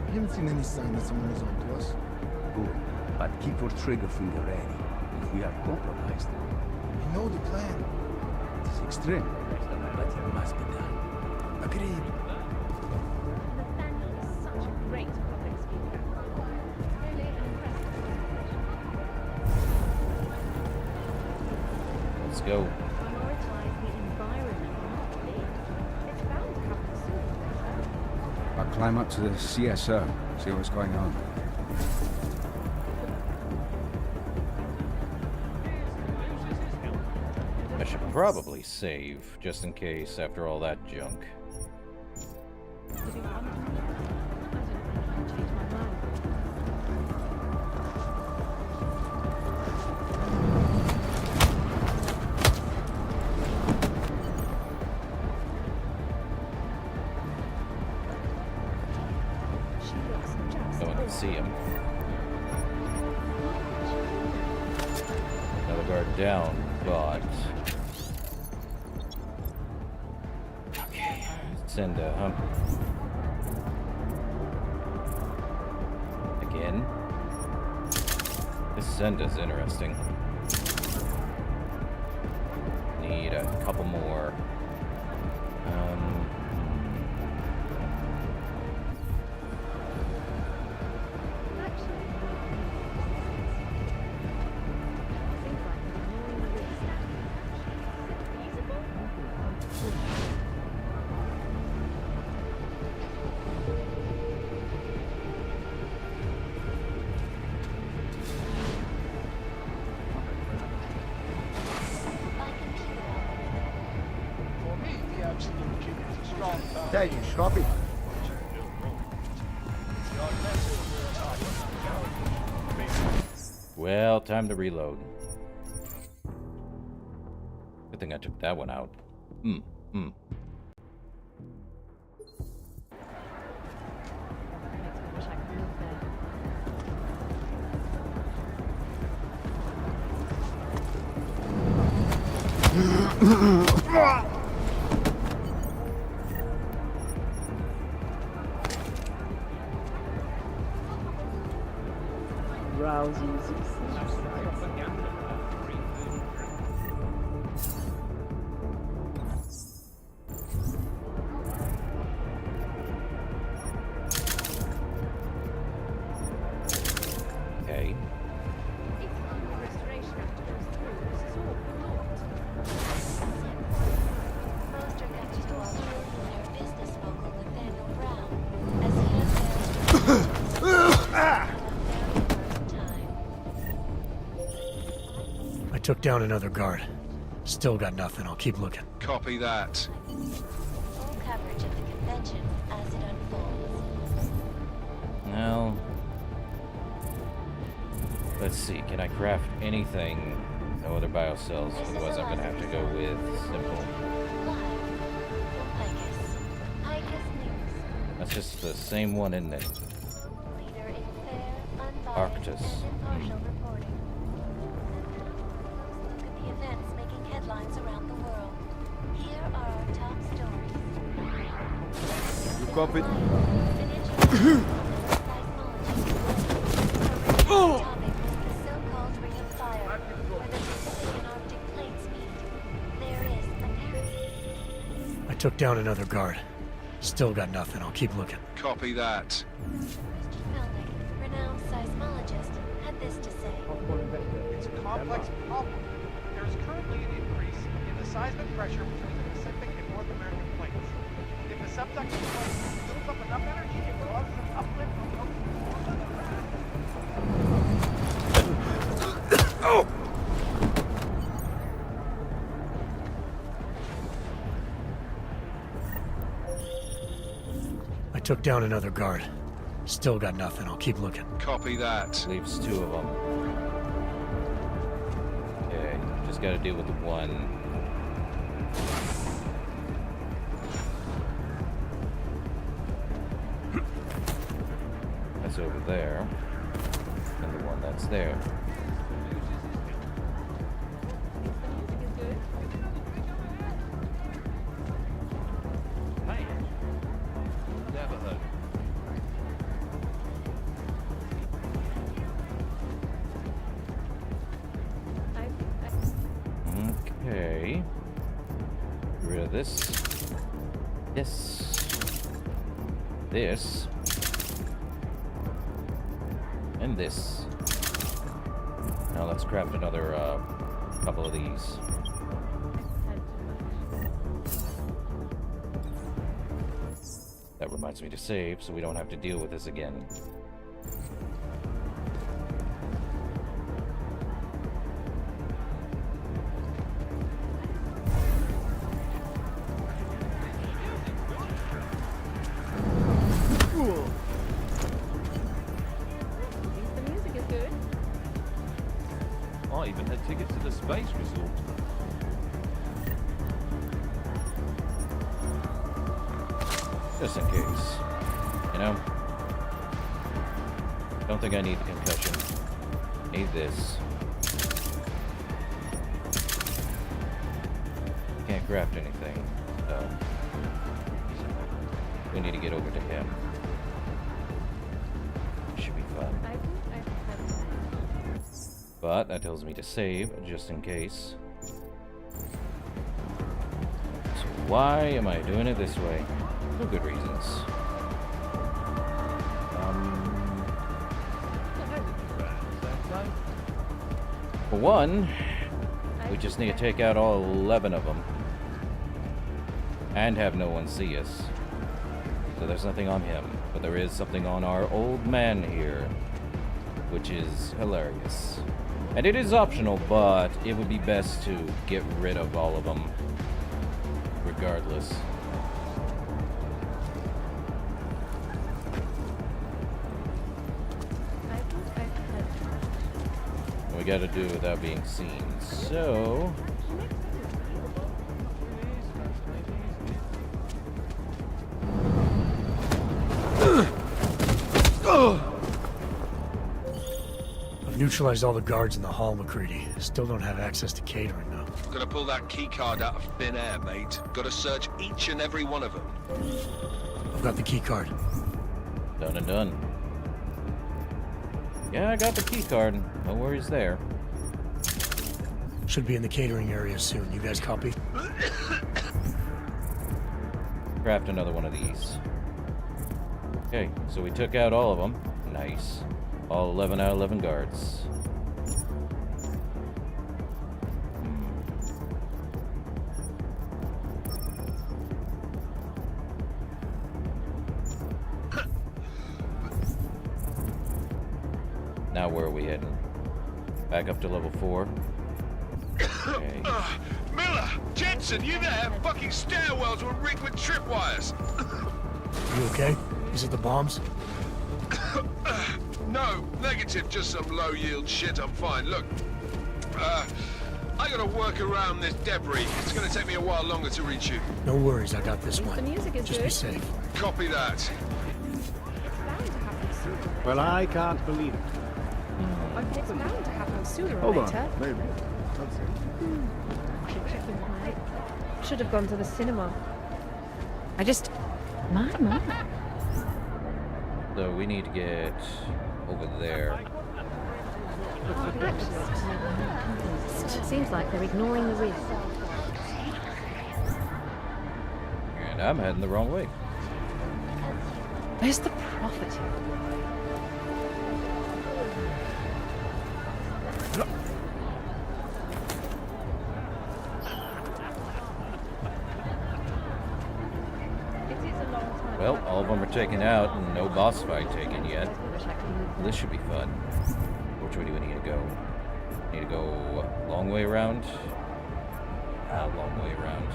I haven't seen any sign that someone is on to us. Good, but keep your trigger finger ready. If we are compromised, We know the plan. it is extreme, but it must be done. Agreed. Nathaniel is such a great public speaker. Really impressive. let's go. Prioritize the environment, not me. It's bound to happen sooner or later. I'll climb up to the CSO, see what's going on. I should probably save, just in case, after all that junk. No one can see him. Another guard down, but... Okay, Senda, huh? Again? This Senda's interesting. Need a couple more. Thank you, copy. Well, time to reload. Good thing I took that one out. Rousing success. Okay. I took down another guard. Still got nothing. I'll keep looking. Copy that. Full coverage of the convention as it unfolds. Well, let's see. Can I craft anything? No other biocells. Otherwise, I'm gonna have to go with simple. That's just the same one, isn't it? Leader in fair, Arctus. unbiased, and impartial reporting. Look at the events making headlines around the world. Here are our top stories. You copy? So-called Ring of Fire, where the Pacific and Arctic plates meet. There is apparently... I took down another guard. Still got nothing. I'll keep looking. Copy that. Renowned seismologist, had this to say. It's a complex problem. There is currently an increase in the seismic pressure between the Pacific and North American plates. If the subducting plate builds up enough energy, it causes an uplift of the ocean floor to the ground. Oh! I took down another guard. Still got nothing. I'll keep looking. Copy that. Leaves two of them. Okay, just gotta deal with the one. That's over there. And the one that's there. Hey, never heard. Okay. Get rid of this. This. And this. Now let's craft another couple of these. That Reminds me to save so we don't have to deal with this again. The music is good. I even had tickets to the space resort. Just in case. You know? Don't think I need the concussion. Need this. Can't craft anything, so we need to get over to him. Should be fun. But that tells me to save, just in case. So why am I doing it this way? For good reasons. For one, we just need to take out all 11 of them. And have no one see us. So there's nothing on him. But there is something on our old man here. Which is hilarious. And it is optional, but it would be best to get rid of all of them. Regardless. We gotta do it without being seen. So... I've neutralized all the guards in the hall, McCready. Still don't have access to catering, though. Gonna pull that keycard out of thin air, mate. Gotta search each and every one of them. I've got the keycard. Done and done. Yeah, I got the keycard. No worries there. Should be in the catering area soon. You guys copy? Craft another one of these. Okay, so we took out all of them. Nice. All 11 out of 11 guards. Now where are we heading? Back up to level 4. Okay. Miller! Jensen, you there? Fucking stairwells were rigged with tripwires. You okay? Is it the bombs? No, negative. Just some low-yield shit. I'm fine. Look, I gotta work around this debris. It's gonna take me a while longer to reach you. No worries, I got this one. The music is Just good. be safe. Copy that. Well, I can't believe it. It's bound to happen sooner or Hold on, later. maybe. Should have gone to the cinema. My. So we need to get over there. Seems like they're ignoring the risk. And I'm heading the wrong way. Where's the profit? Well, all of them are taken out and no boss fight taken yet. This should be fun. Which way do we need to go? Need to go long way around? Long way around.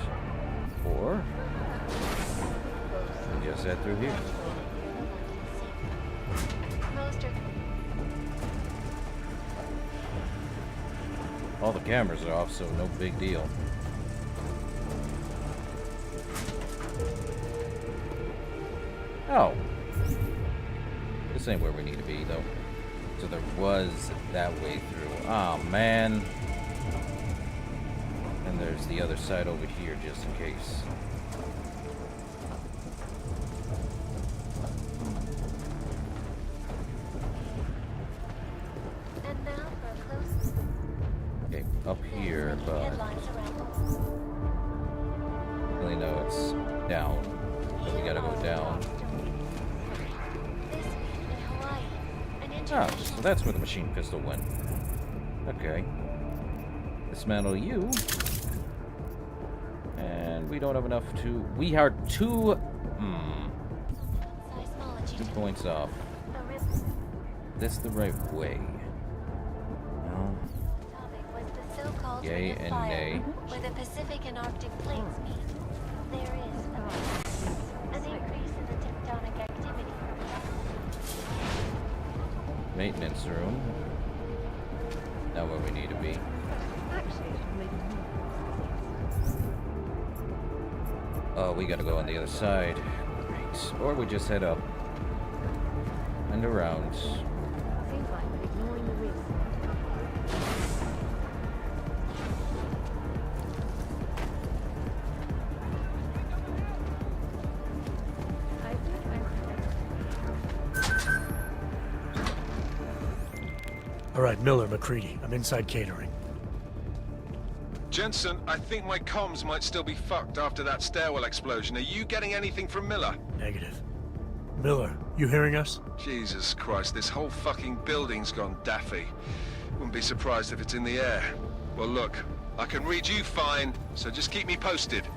Or just head through here. All the cameras are off, so no big deal. Oh. This ain't where we need to be, though. So there was that way through. Oh, man. And there's the other side over here, just in case. And now for a close. Okay, up here, but... Really, no, it's down. So we gotta go down. Ah, so that's where the machine pistol went. Okay. Dismantle you. And we don't have enough to... We are too... 2 points off. This the right way? No. So-called Yay and nay. where the Pacific and Arctic plates meet. There is an increase in the tectonic activity. Maintenance room. Not where we need to be. Oh, we gotta go on the other side. Great. Or we just head up. And around. Seems like we're ignoring the risk. All right, Miller, McCready. I'm inside catering. Jensen, I think my comms might still be fucked after that stairwell explosion. Are you getting anything from Miller? Negative. Miller, you hearing us? Jesus Christ, this whole fucking building's gone daffy. Wouldn't be surprised if it's in the air. Well, look, I can read you fine, so just keep me posted.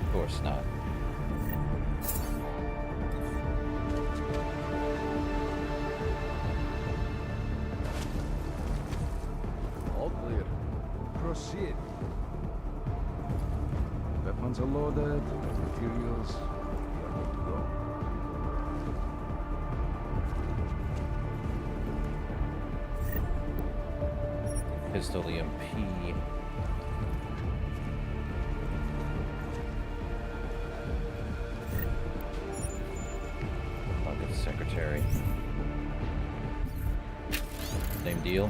Of course not. All clear. Proceed. Weapons are loaded, materials. We are good to go. Pistol EMP. I'll get the secretary. Same deal.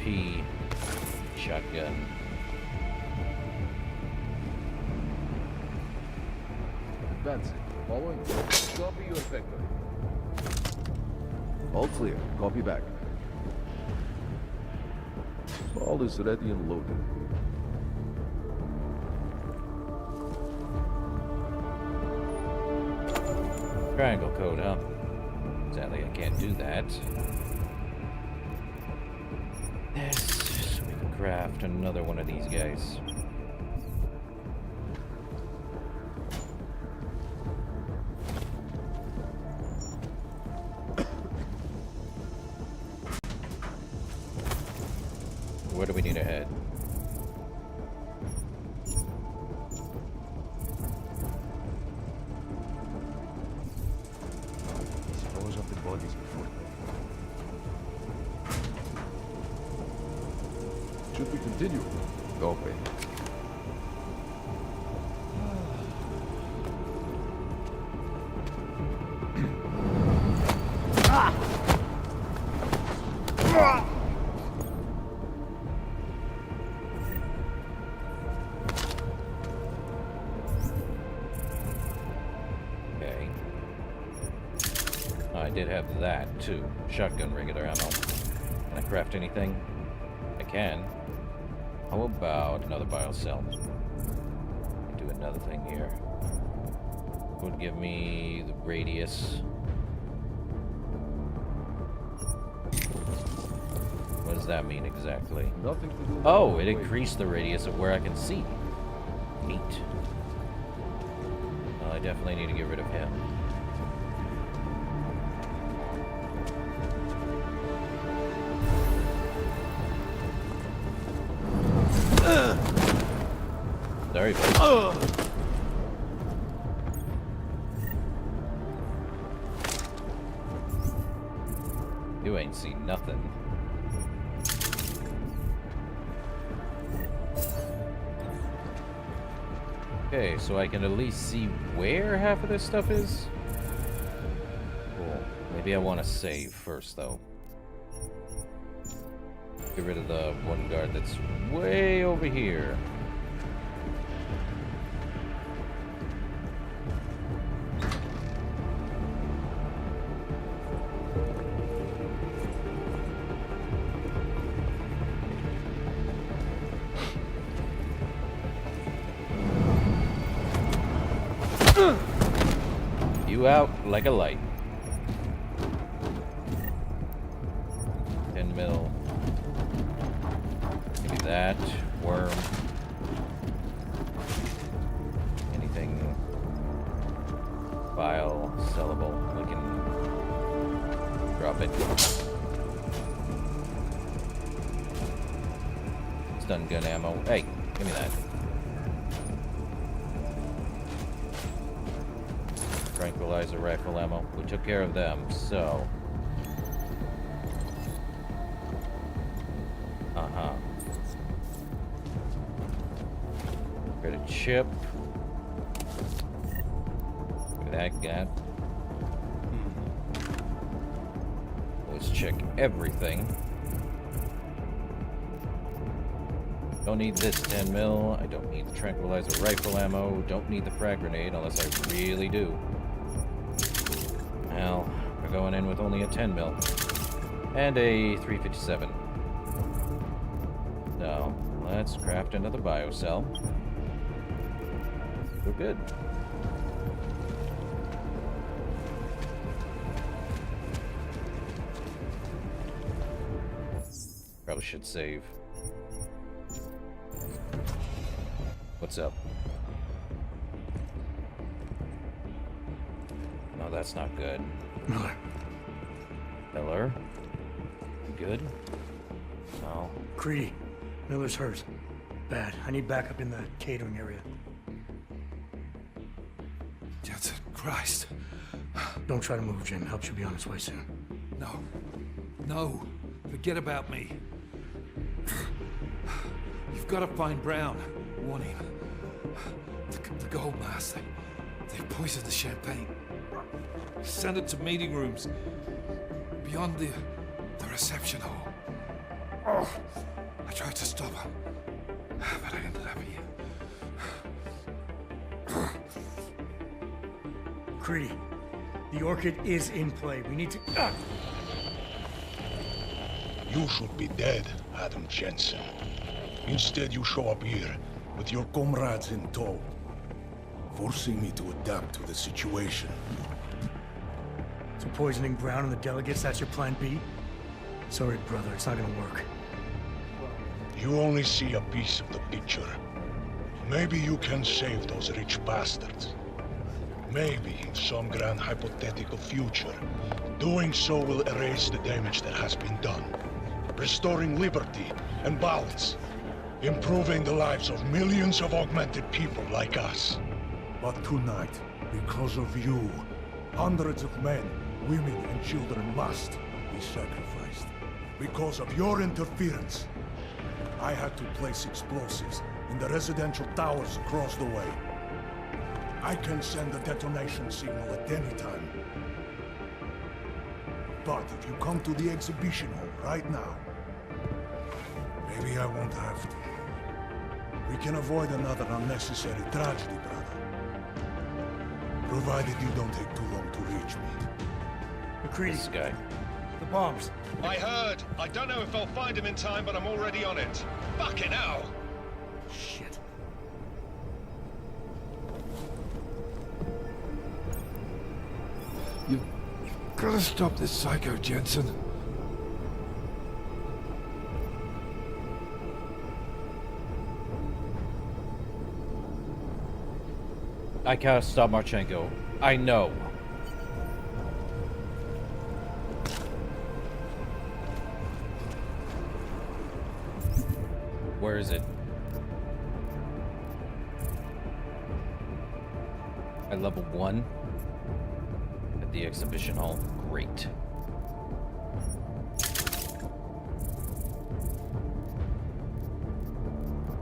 P. Shotgun. Advancing. Following. Copy your factory. All clear. Copy back. All is ready and loaded. Triangle code, huh? Sadly, I can't do that. This, so we can craft another one of these guys. Where do we need to head? Dispose of the bodies before Should we continue? Copy. Okay. I did have that too. Shotgun regular ammo. Can I craft anything? I can. How about another biocell? Do another thing here. Would give me the radius. What does that mean exactly? Nothing to do. Oh, it increased the radius of where I can see. Neat. Well, I definitely need to get rid of him. Sorry, buddy. You ain't seen nothing. Okay, so I can at least see where half of this stuff is? Cool. Maybe I want to save first, though. Get rid of the one guard that's way over here. You out like a light. 10 mil. Give me that. Worm. Anything vile, sellable. We can drop it. Stun gun ammo. Hey, give me that. Tranquilizer rifle ammo. We took care of them, so... Get a chip. Look at that gap. Let's check everything. Don't need this 10 mil. I don't need the tranquilizer rifle ammo. Don't need the frag grenade unless I really do. Well, we're going in with only a 10 mil. And a 357. So, let's craft another biocell. We're good. Probably should save. What's up? No, that's not good. Miller. Miller? You good? No. Creedy. Miller's hurt. Bad. I need backup in the catering area. Jesus Christ. Don't try to move, Jim. Help should be on its way soon. No. No. Forget about me. You've got to find Brown. Warn him. The gold mask. They poisoned the champagne. Send it to meeting rooms. Beyond the reception hall. Oh, I tried to stop him. But I ended up here. Creedy. The Orchid is in play. We need to... You should be dead, Adam Jensen. Instead, you show up here with your comrades in tow, forcing me to adapt to the situation. So poisoning Brown and the delegates, that's your plan B? Sorry, brother, it's not gonna work. You only see a piece of the picture. Maybe you can save those rich bastards. Maybe, in some grand hypothetical future, doing so will erase the damage that has been done, restoring liberty and balance, improving the lives of millions of augmented people like us. But tonight, because of you, hundreds of men, women, and children must be sacrificed. Because of your interference, I had to place explosives in the residential towers across the way. I can send a detonation signal at any time. But if you come to the exhibition hall right now, maybe I won't have to. We can avoid another unnecessary tragedy, brother. Provided you don't take too long to reach me. McCready. This guy. The bombs. I heard. I don't know if I'll find him in time, but I'm already on it. Fucking hell! Shit. You've got to stop this psycho, Jensen. I can't stop Marchenko. I know. Where is it? At level 1? At the exhibition hall. Great.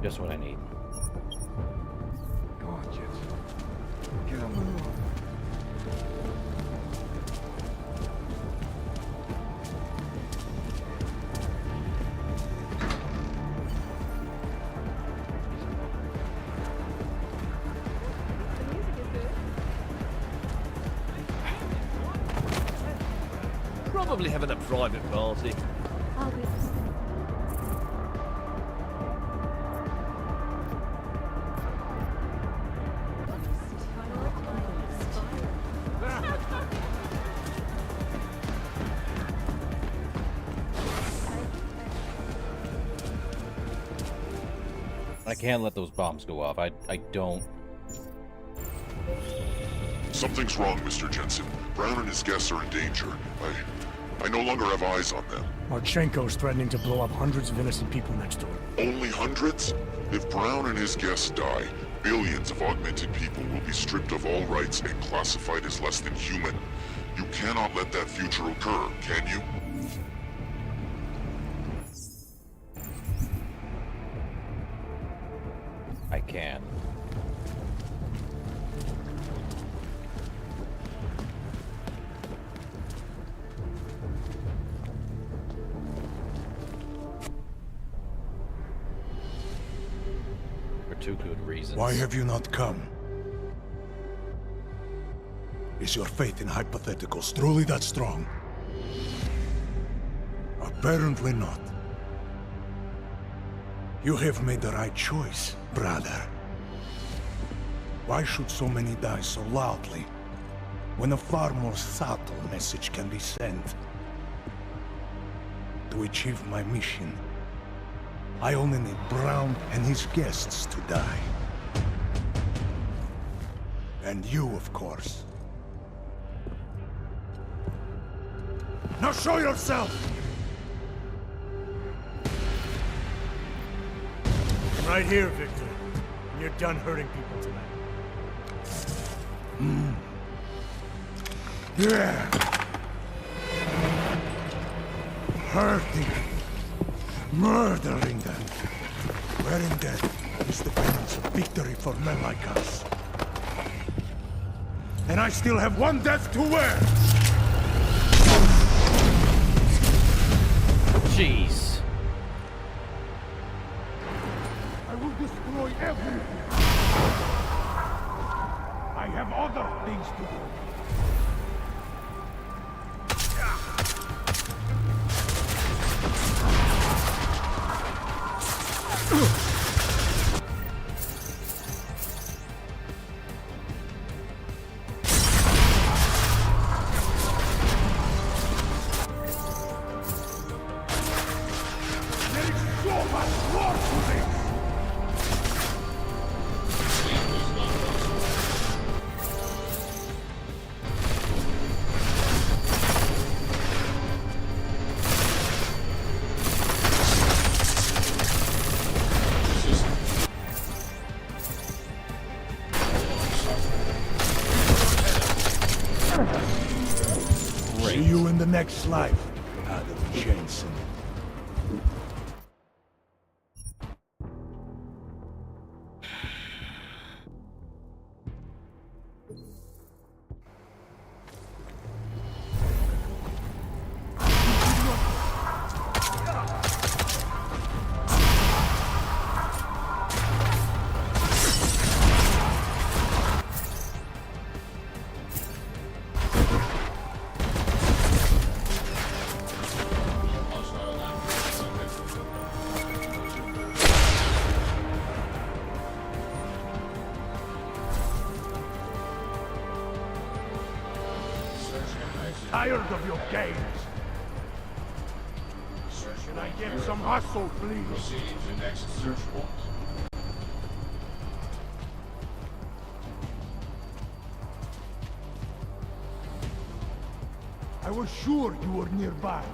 Just what I need. Come on, Jensen. Get on the move. Probably having a private party. I'll be... I can't let those bombs go off. I don't. Something's wrong, Mr. Jensen. Brown and his guests are in danger. I no longer have eyes on them. Marchenko's threatening to blow up hundreds of innocent people next door. Only hundreds? If Brown and his guests die, billions of augmented people will be stripped of all rights and classified as less than human. You cannot let that future occur, can you? I can. For two good reasons. Why have you not come? Is your faith in hypotheticals truly that strong? Apparently not. You have made the right choice, brother. Why should so many die so loudly, when a far more subtle message can be sent? To achieve my mission, I only need Brown and his guests to die. And you, of course. Now show yourself! Right here, Victor. When you're done hurting people tonight. Yeah. Hurting. Murdering them. Wearing death is the penance of victory for men like us. And I still have one death to wear! Jeez. I will destroy everything. I have other things to do. There is so much more to this! See you in the next life, Adam Jensen. Tired of your games. Can I get some hustle, please? Proceed to next search warrant. I was sure you were nearby.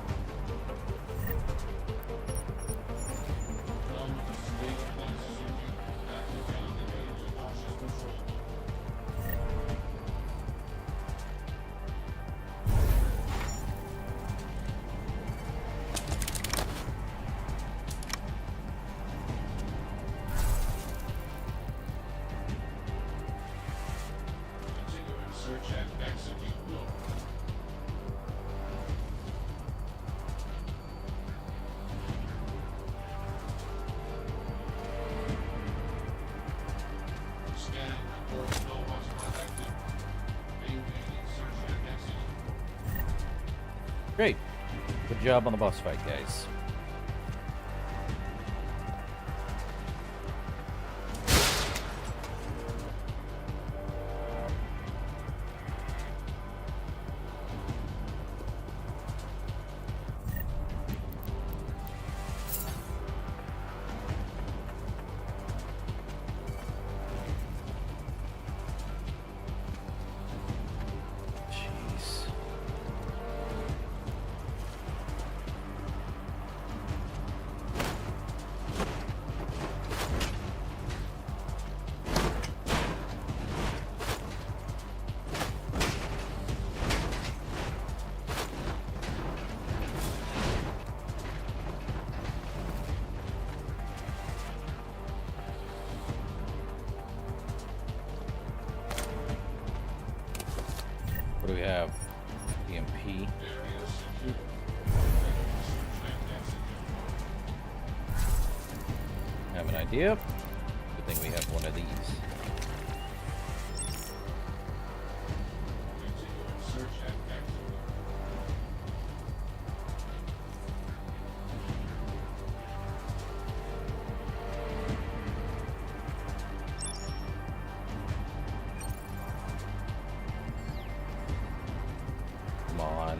Great. Good job on the boss fight, guys. What do we have? EMP. Have an idea? Good thing we have one of these. Come on.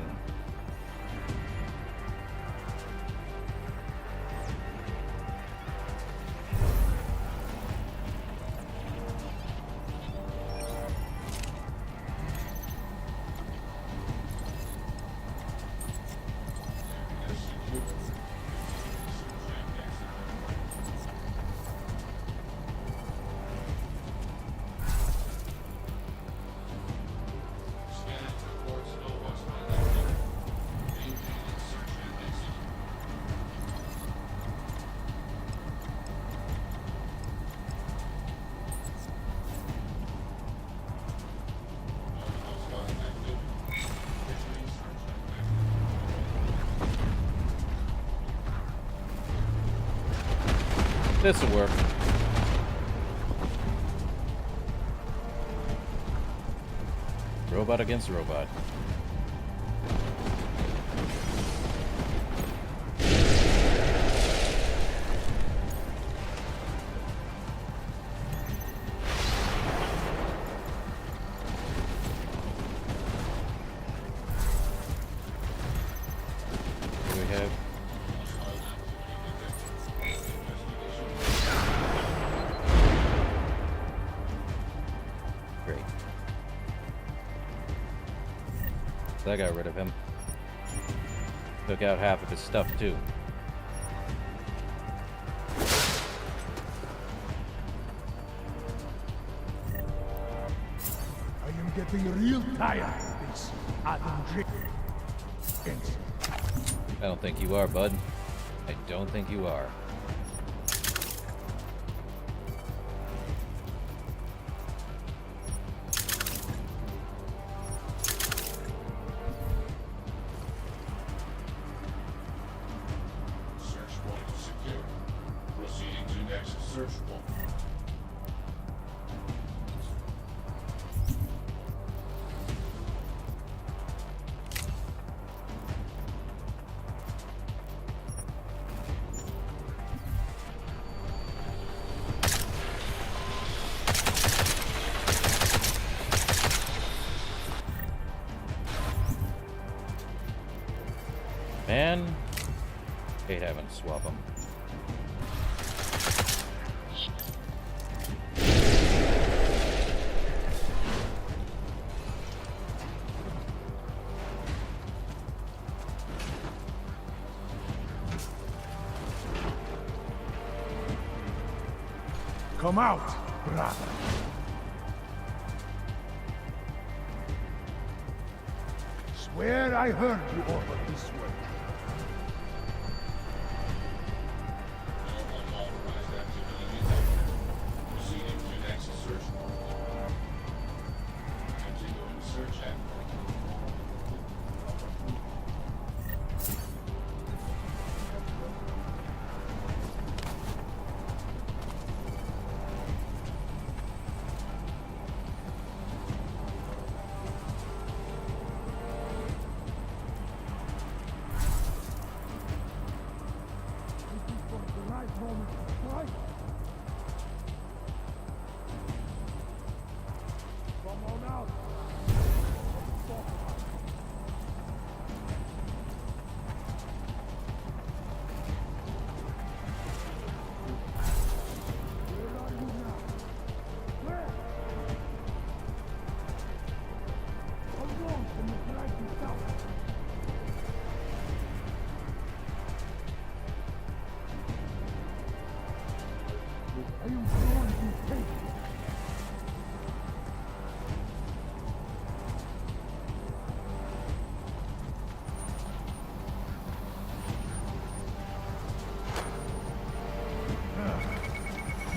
This'll work. Robot against robot. What do we have? Great. So I got rid of him. Took out half of his stuff too. I am getting real tired of this Adam Drake. I don't think you are, bud. I don't think you are. Search point secure. Proceeding to next search point. Man, hate having to swap them. Come out, brother. Swear I heard you over this way. Proceeding to next search point. Continuing search and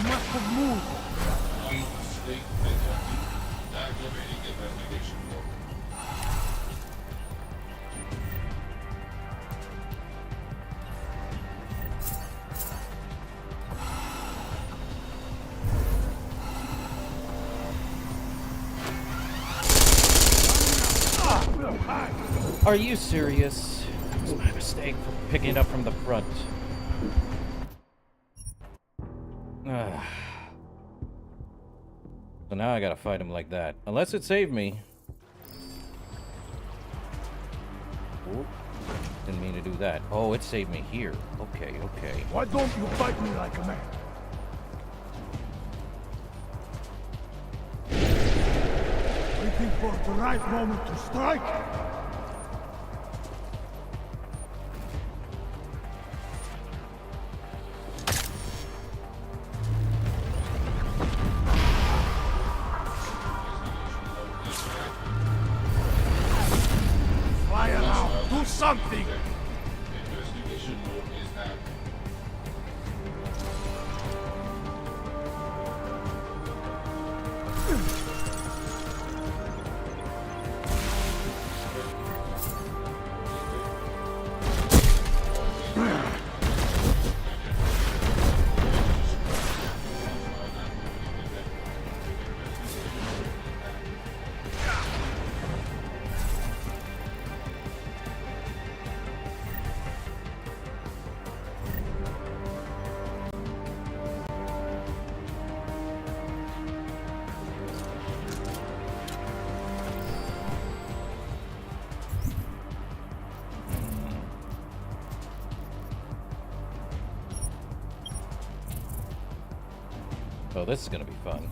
must have moved. State activating investigation mode. Are you serious? It's my mistake for picking it up from the front. So now I gotta fight him like that. Unless it saved me. Ooh. Didn't mean to do that. Oh, it saved me here. Okay, okay. Why don't you fight me like a man? Waiting for the right moment to strike? Fly around, do something! Oh, this is gonna be fun.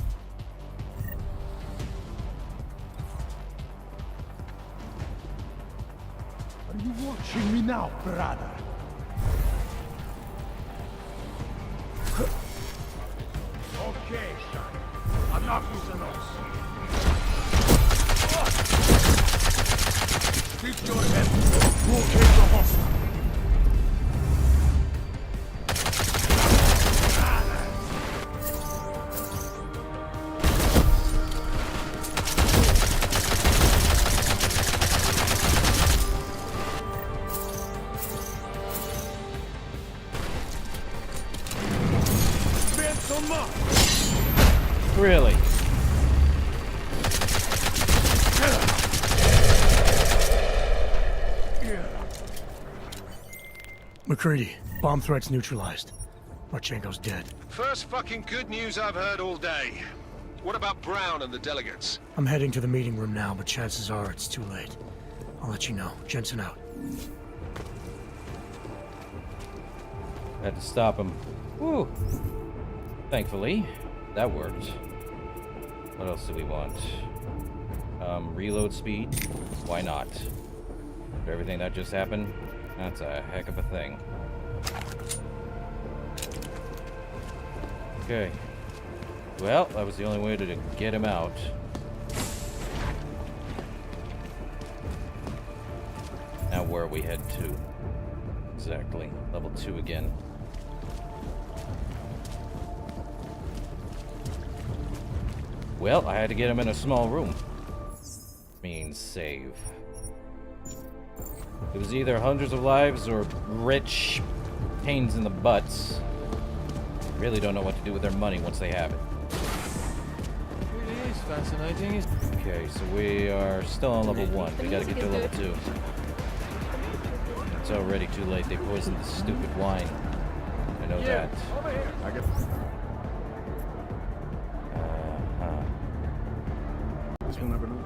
Are you watching me now, brother? Okay, son. Enough is enough. Keep your head. Locate the hostile. Really? McCready, bomb threat's neutralized. Marchenko's dead. First fucking good news I've heard all day. What about Brown and the delegates? I'm heading to the meeting room now, but chances are it's too late. I'll let you know. Jensen out. Had to stop him. Woo! Thankfully, that worked. What else do we want? Reload speed? Why not? For everything that just happened, that's a heck of a thing. Okay. Well, that was the only way to get him out. Now where we head to? Exactly. Level 2 again. Well, I had to get him in a small room. Means save. It was either hundreds of lives or rich pains in the butts. Really don't know what to do with their money once they have it. It is fascinating. Okay, so we are still on level 1. We gotta get to level 2. It's already too late. They poisoned the stupid wine. I know that. Over here. I get. You'll never know.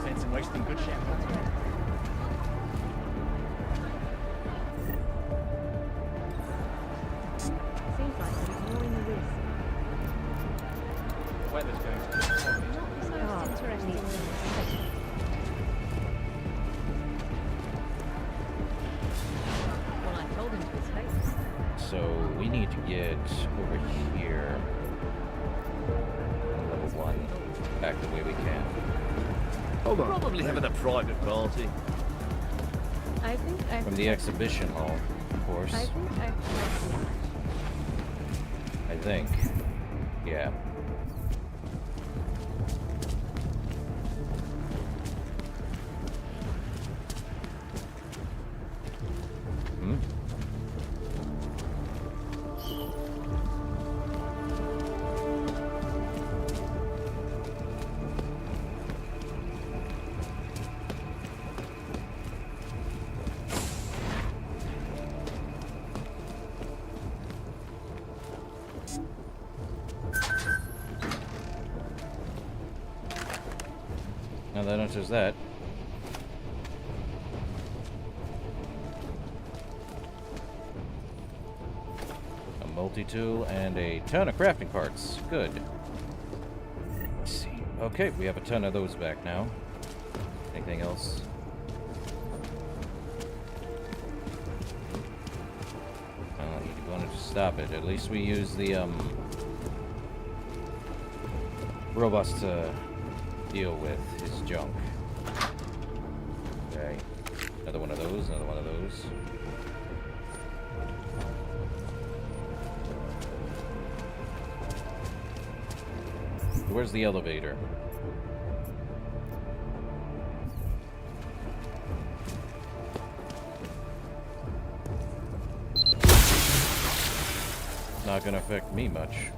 Sense in wasting good champagne. Seems like they're ignoring the risk. Weather's going to be Not so interesting. Well, I told him to his face. So we need to get over here. Level 1. Back the way we can. Hold on. Probably having a private party. I think From the exhibition hall, of course. I think. Yeah. Hmm? Well, that answers that. A multi-tool and a ton of crafting parts. Good. Let's see. Okay, we have a ton of those back now. Anything else? Oh, he wanted to stop it. At least we use the, robots to deal with his junk. Okay. Another one of those, another one of those. Where's the elevator? Not gonna affect me much.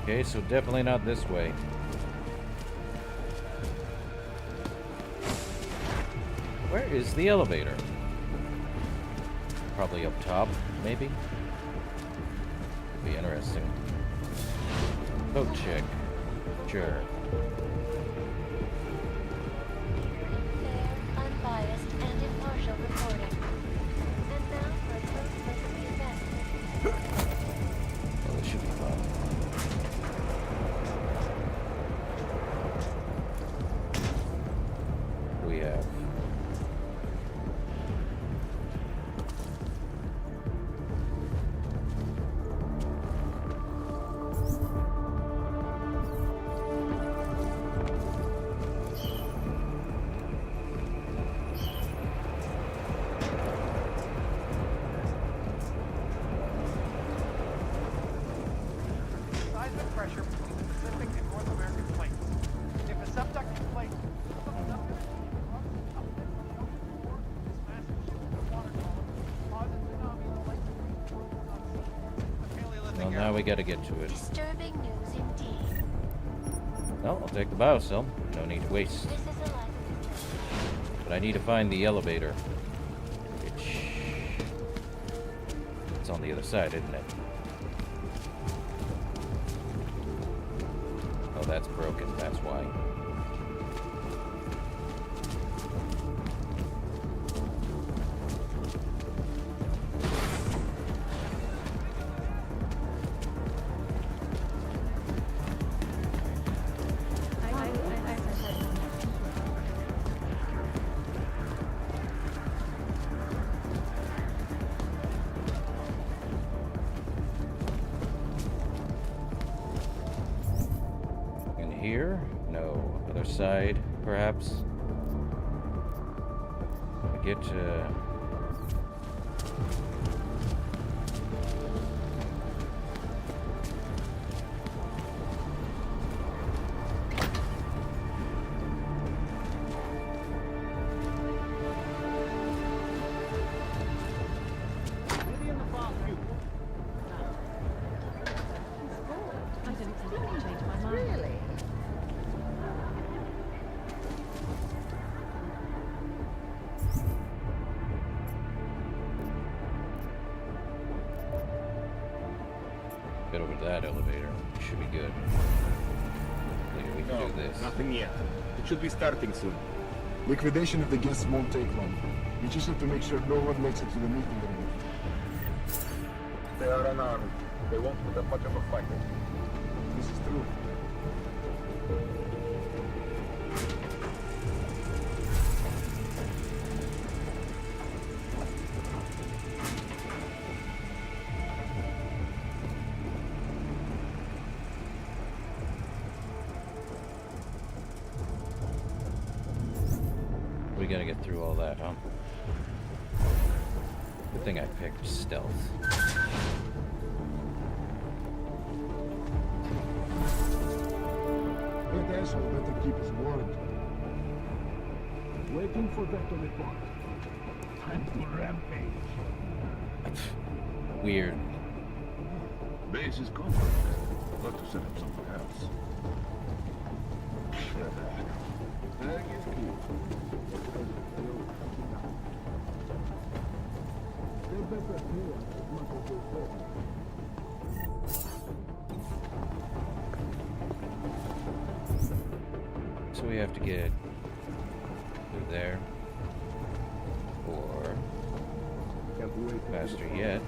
Okay, so definitely not this way. Where is the elevator? Probably up top, maybe? Be interesting. Boat check. Sure. Fair, unbiased, and impartial reporting. And now for a close look at the event. Well, this should be fun. We have Seismic pressure between the Pacific and North American plates. If a subducting plate well, now we gotta get to it. Disturbing news indeed. Well, I'll take the biocell. No need to waste. This is a life. But I need to find the elevator. Which... it's on the other side, isn't it? Oh, that's broken. That's why. Here? No. Other side, perhaps? I get to... I didn't think I'd change my mind. Really? Get over to that elevator. Should be good. Maybe we can do this. Nothing yet. It should be starting soon. Liquidation of the guests won't take long. We just have to make sure no one makes it to the meeting room. They are unarmed. They won't put up much of a fight. This is true. gotta get through all that, huh? Good thing I picked stealth. That asshole better keep his word. Waiting for that to report. Time to rampage. Weird. Base is confident. Got to set up something else. Tag is key. They better pay us as much as they pay. So we have to get through there. Or faster yet.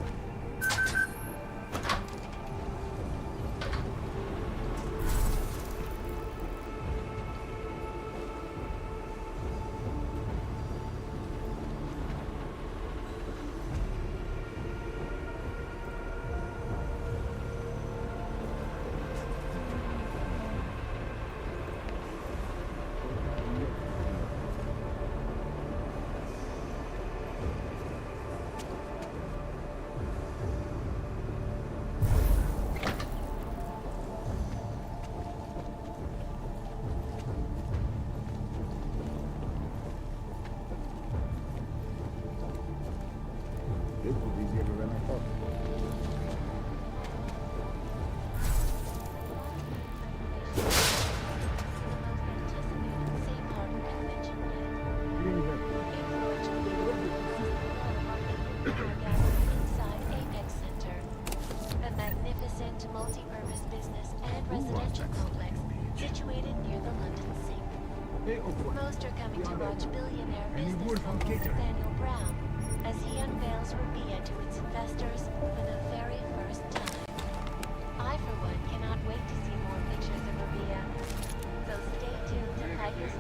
This was easier than I thought. Inside Apex Center, a magnificent multi-purpose business and residential complex situated near the London Sink. Most are coming to watch billionaire business mogul Nathaniel Brown as he unveils Rabia to its investors for the very first time. I, for one, cannot wait to see more pictures of Rabia. So stay tuned to Highest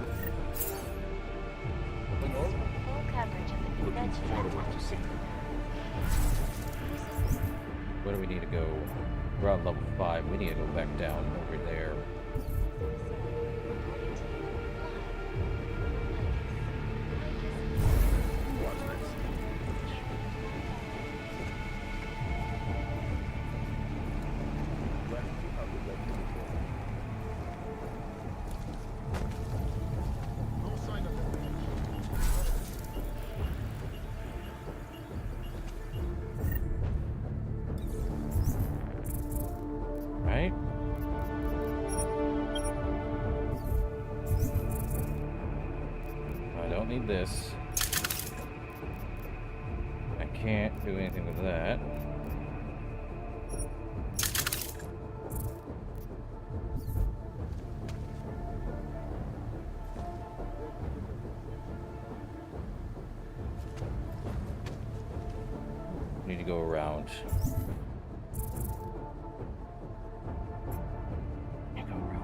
full coverage of the convention. Where do we need to go? We're on level 5. We need to go back down over there. Right? I don't need this. I can't do anything with that. Need to go around.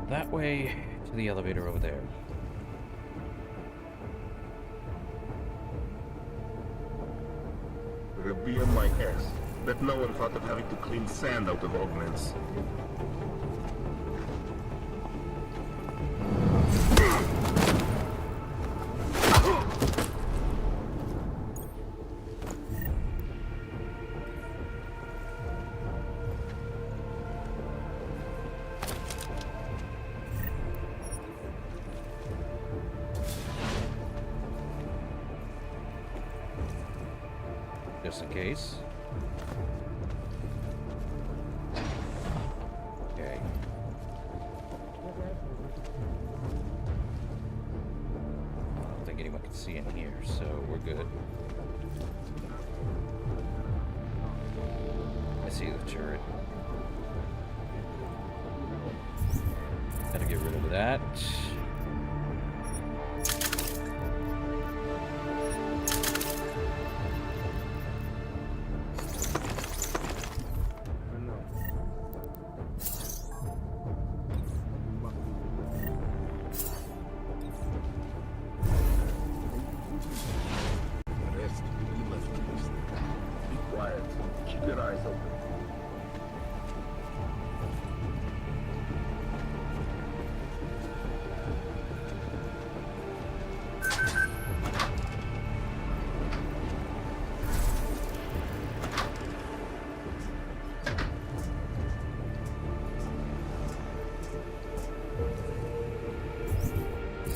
That way to the elevator over there. Rabia my ass. Bet no one thought of having to clean sand out of augments. Just in case. Okay. I don't think anyone can see in here, so we're good. I see the turret. Gotta get rid of that.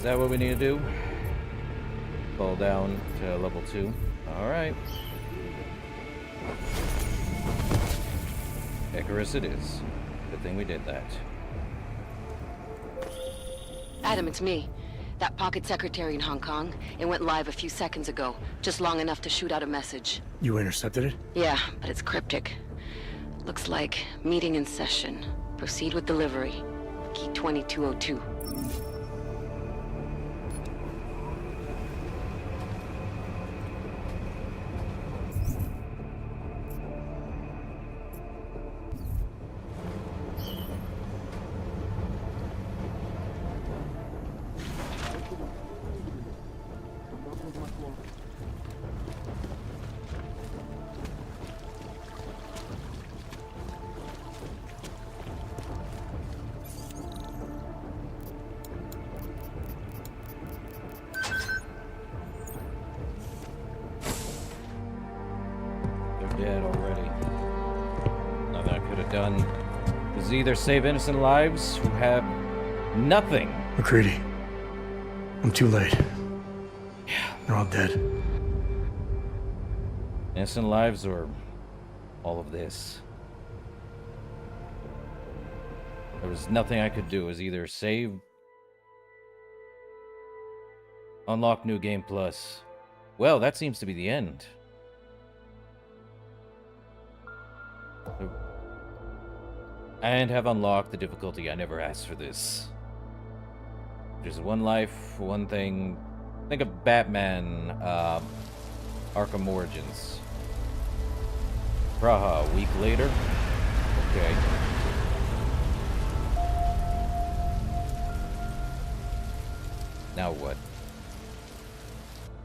Is that what we need to do? Fall down to level 2. Alright. Icarus it is. Good thing we did that. Adam, it's me. That pocket secretary in Hong Kong. It went live a few seconds ago. Just long enough to shoot out a message. You intercepted it? Yeah, but it's cryptic. Looks like meeting in session. Proceed with delivery. Key 2202. Dead already. Nothing I could have done is either save innocent lives who have nothing. McCready, I'm too late. Yeah. They're all dead. Innocent lives or all of this? There was nothing I could do. Is either save, unlock new game plus. Well, that seems to be the end. And have unlocked the difficulty. I never asked for this. Just one life, one thing. Think of Batman, Arkham Origins. Praha, a week later? Okay. Now what?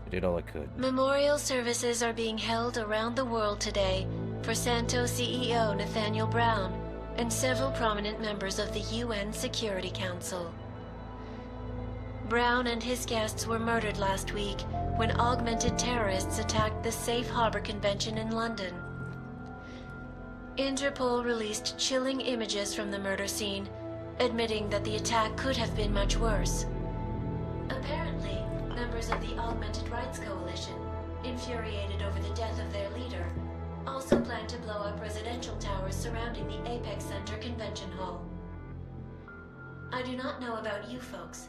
I did all I could. Memorial services are being held around the world today for Santos CEO Nathaniel Brown and several prominent members of the UN Security Council. Brown and his guests were murdered last week when augmented terrorists attacked the Safe Harbor Convention in London. Interpol released chilling images from the murder scene, admitting that the attack could have been much worse. Apparently, members of the Augmented Rights Coalition, infuriated over the death of their leader, also plan to blow up residential towers surrounding the Apex Center Convention Hall. I do not know about you folks,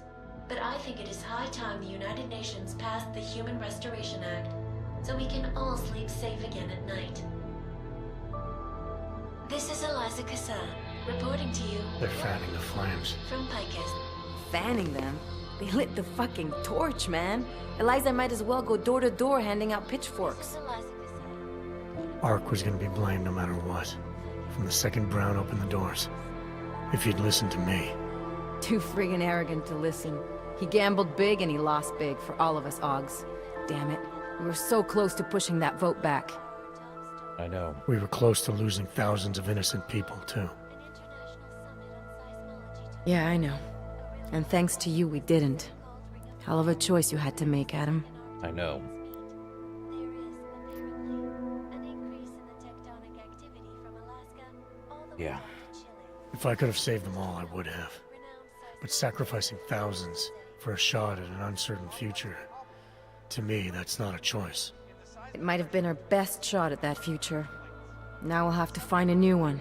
but I think it is high time the United Nations passed the Human Restoration Act, so we can all sleep safe again at night. This is Eliza Cassan, reporting to you. They're fanning the flames. From Picus. Fanning them? They lit the fucking torch, man. Eliza might as well go door to door handing out pitchforks. Ark was gonna be blamed no matter what. From the second Brown opened the doors. If he'd listened to me. Too friggin' arrogant to listen. He gambled big and he lost big for all of us Augs. Damn it. We were so close to pushing that vote back. I know. We were close to losing thousands of innocent people, too. Yeah, I know. And thanks to you, we didn't. Hell of a choice you had to make, Adam. I know. Yeah. If I could have saved them all, I would have. But sacrificing thousands for a shot at an uncertain future, to me, that's not a choice. It might have been our best shot at that future. Now we'll have to find a new one.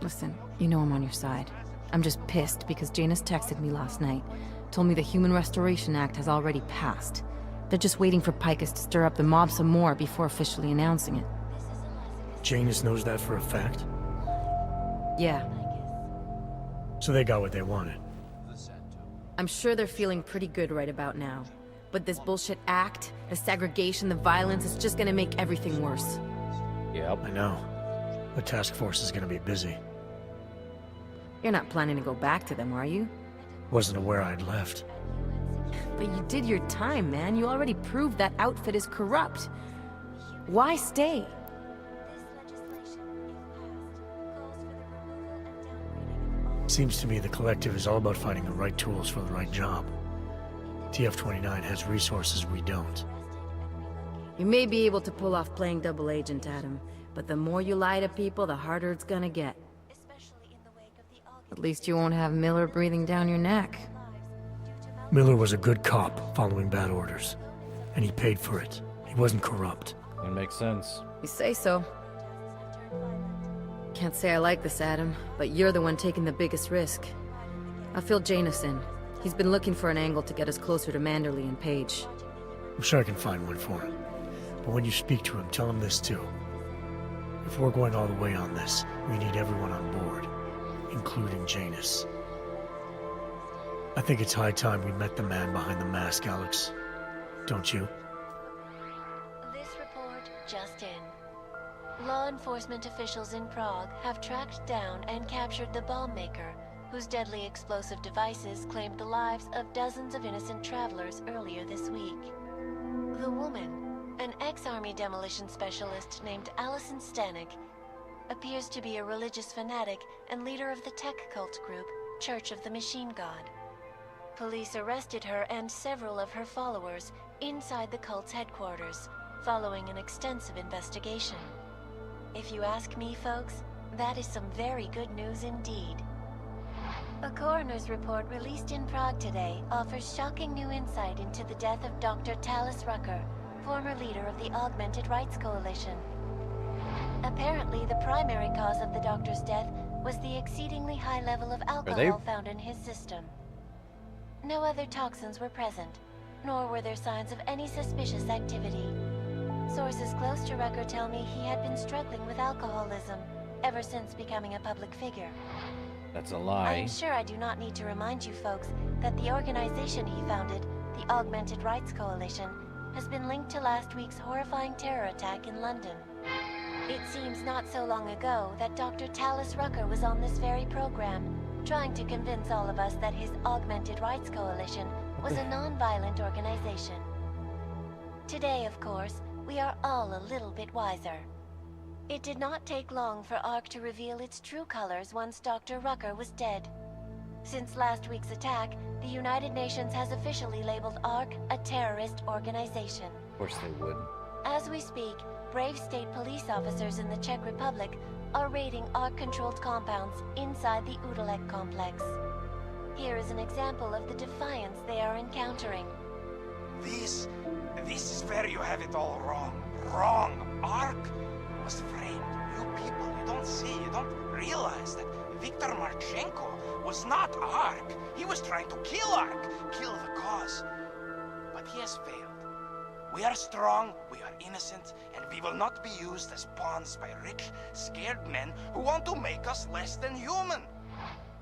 Listen, you know I'm on your side. I'm just pissed because Janus texted me last night. Told me the Human Restoration Act has already passed. They're just waiting for Picus to stir up the mob some more before officially announcing it. Janus knows that for a fact? Yeah. So they got what they wanted. I'm sure they're feeling pretty good right about now. But this bullshit act, the segregation, the violence, is just gonna make everything worse. Yep. I know. The task force is gonna be busy. You're not planning to go back to them, are you? Wasn't aware I'd left. But you did your time, man. You already proved that outfit is corrupt. Why stay? Seems to me the Collective is all about finding the right tools for the right job. TF-29 has resources we don't. You may be able to pull off playing double agent, Adam, but the more you lie to people, the harder it's gonna get. At least you won't have Miller breathing down your neck. Miller was a good cop following bad orders, and he paid for it. He wasn't corrupt. That makes sense. You say so. Can't say I like this, Adam, but you're the one taking the biggest risk. I'll fill Janus in. He's been looking for an angle to get us closer to Manderley and Page. I'm sure I can find one for him. But when you speak to him, tell him this too. If we're going all the way on this, we need everyone on board, including Janus. I think it's high time we met the man behind the mask, Alex. Don't you? This report just in. Law enforcement officials in Prague have tracked down and captured the bomb maker, whose deadly explosive devices claimed the lives of dozens of innocent travelers earlier this week. The woman, an ex-army demolition specialist named Allison Stanek, appears to be a religious fanatic and leader of the tech cult group, Church of the Machine God. Police arrested her and several of her followers inside the cult's headquarters, following an extensive investigation. If you ask me, folks, that is some very good news indeed. A coroner's report released in Prague today offers shocking new insight into the death of Dr. Talis Rucker, former leader of the Augmented Rights Coalition. Apparently, the primary cause of the doctor's death was the exceedingly high level of alcohol found in his system. No other toxins were present, nor were there signs of any suspicious activity. Sources close to Rucker tell me he had been struggling with alcoholism ever since becoming a public figure. That's a lie. I'm sure I do not need to remind you folks that the organization he founded, the Augmented Rights Coalition, has been linked to last week's horrifying terror attack in London. It seems not so long ago that Dr. Talis Rucker was on this very program, trying to convince all of us that his Augmented Rights Coalition was a non-violent organization. Today, of course, we are all a little bit wiser. It did not take long for ARC to reveal its true colors once Dr. Rucker was dead. Since last week's attack, the United Nations has officially labeled ARC a terrorist organization. Of course they would. As we speak, brave state police officers in the Czech Republic are raiding ARC-controlled compounds inside the Udalek complex. Here is an example of the defiance they are encountering. This is where you have it all wrong. Wrong. ARC was framed. You people, you don't see, you don't realize that Viktor Marchenko was not ARC. He was trying to kill ARC, kill the cause. But he has failed. We are strong, we are innocent, and we will not be used as pawns by rich, scared men who want to make us less than human.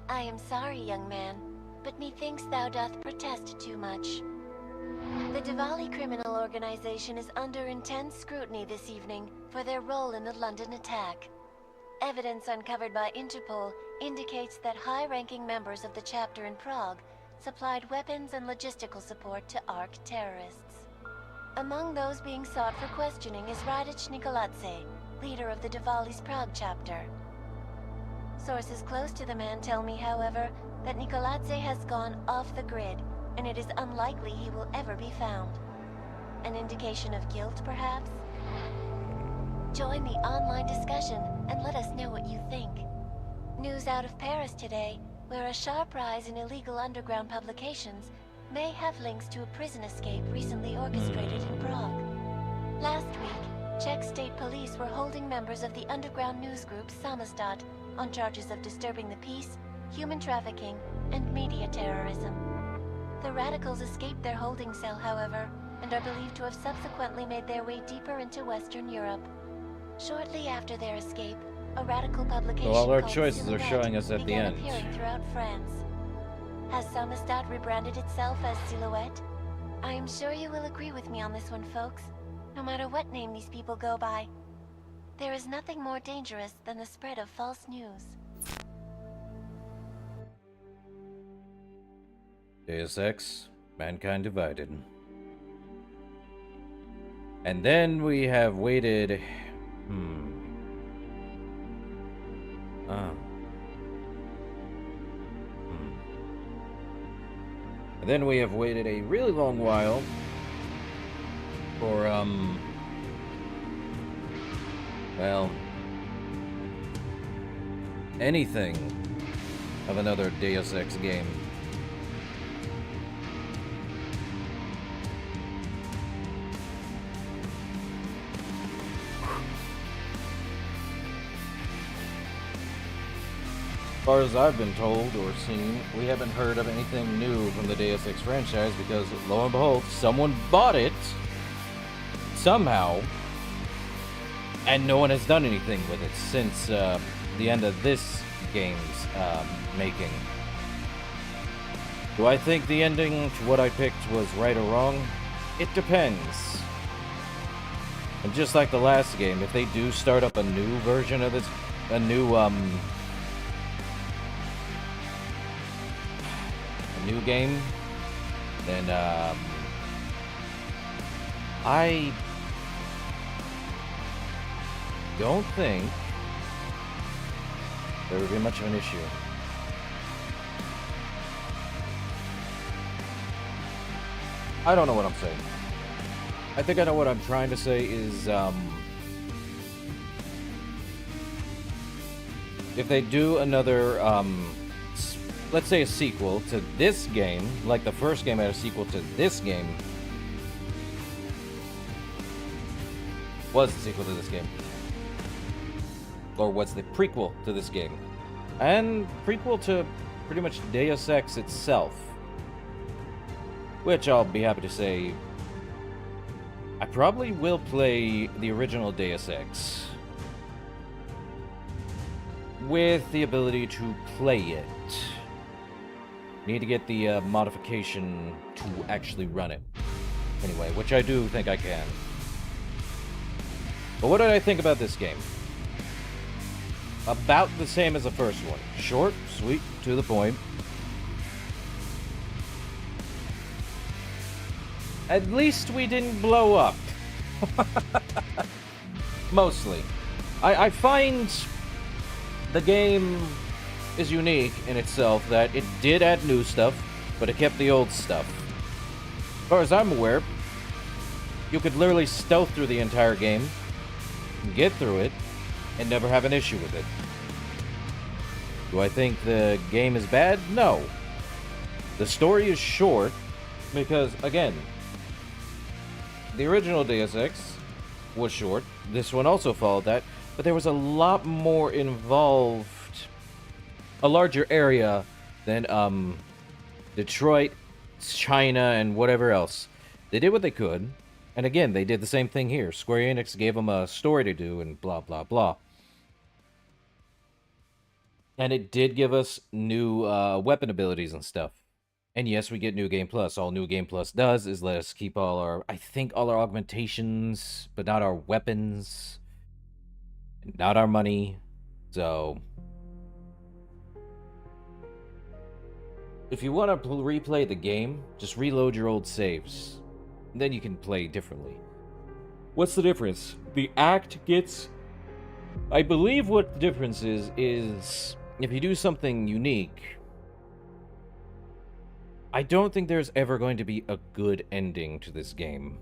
I am sorry, young man, but methinks thou doth protest too much. The Diwali criminal organization is under intense scrutiny this evening for their role in the London attack. Evidence uncovered by Interpol indicates that high-ranking members of the chapter in Prague supplied weapons and logistical support to ARC terrorists. Among those being sought for questioning is Radic Nikoladze, leader of the Diwali's Prague chapter. Sources close to the man tell me, however, that Nikoladze has gone off the grid, and it is unlikely he will ever be found. An indication of guilt, perhaps? Join the online discussion and let us know what you think. News out of Paris today, where a sharp rise in illegal underground publications may have links to a prison escape recently orchestrated in Prague. Last week, Czech state police were holding members of the underground news group Samostat on charges of disturbing the peace, human trafficking, and media terrorism. The radicals escaped their holding cell, however, and are believed to have subsequently made their way deeper into Western Europe. Shortly after their escape, a radical publication So all our called choices are Silhouette showing us at the began end. appearing throughout France. Has Samostat rebranded itself as Silhouette? I am sure you will agree with me on this one, folks. No matter what name these people go by, there is nothing more dangerous than the spread of false news. Deus Ex, Mankind Divided. And then we have waited... And then we have waited a really long while for, well, anything of another Deus Ex game. far as I've been told or seen, we haven't heard of anything new from the Deus Ex franchise because, lo and behold, someone bought it somehow, and no one has done anything with it since the end of this game's making. Do I think the ending to what I picked was right or wrong? It depends. And just like the last game, if they do start up a new version of this, a new game, then I don't think there would be much of an issue. I don't know what I'm saying. I think I know what I'm trying to say is, if they do another, let's say a sequel to this game, like the first game had a sequel to this game, was the sequel to this game, or was the prequel to this game, and prequel to pretty much Deus Ex itself, which I'll be happy to say I probably will play the original Deus Ex with the ability to play it. Need to get the modification to actually run it. Anyway, which I do think I can. But what did I think about this game? About the same as the first one. Short, sweet, to the point. At least we didn't blow up. Mostly. I find the game is unique in itself, that it did add new stuff, but it kept the old stuff. As far as I'm aware, you could literally stealth through the entire game, get through it, and never have an issue with it. Do I think the game is bad? No. The story is short, because, again, the original Deus Ex was short. This one also followed that, but there was a lot more involved, a larger area than Detroit, China, and whatever else. They did what they could, and again, they did the same thing here. Square Enix gave them a story to do, and blah, blah, blah. And it did give us new weapon abilities and stuff. And yes, we get New Game Plus. All New Game Plus does is let us keep all our, I think, all our augmentations, but not our weapons, not our money. So, if you want to replay the game, just reload your old saves. And then you can play differently. What's the difference? The act gets... I believe what the difference is if you do something unique, I don't think there's ever going to be a good ending to this game.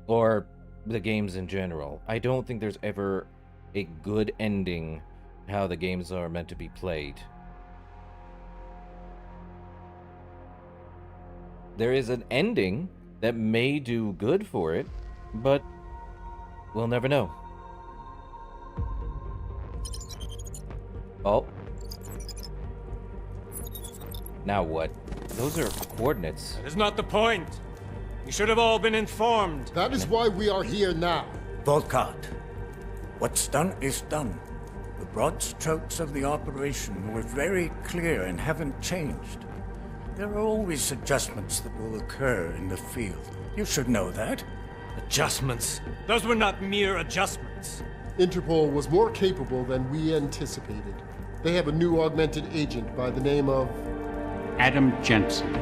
Or the games in general. I don't think there's ever a good ending how the games are meant to be played. There is an ending that may do good for it, but we'll never know. Oh. Now what? Those are coordinates. That is not the point. You should have all been informed. That is why we are here now. Volkart, what's done is done. The broad strokes of the operation were very clear and haven't changed. There are always adjustments that will occur in the field. You should know that. Adjustments? Those were not mere adjustments. Interpol was more capable than we anticipated. They have a new augmented agent by the name of... Adam Jensen.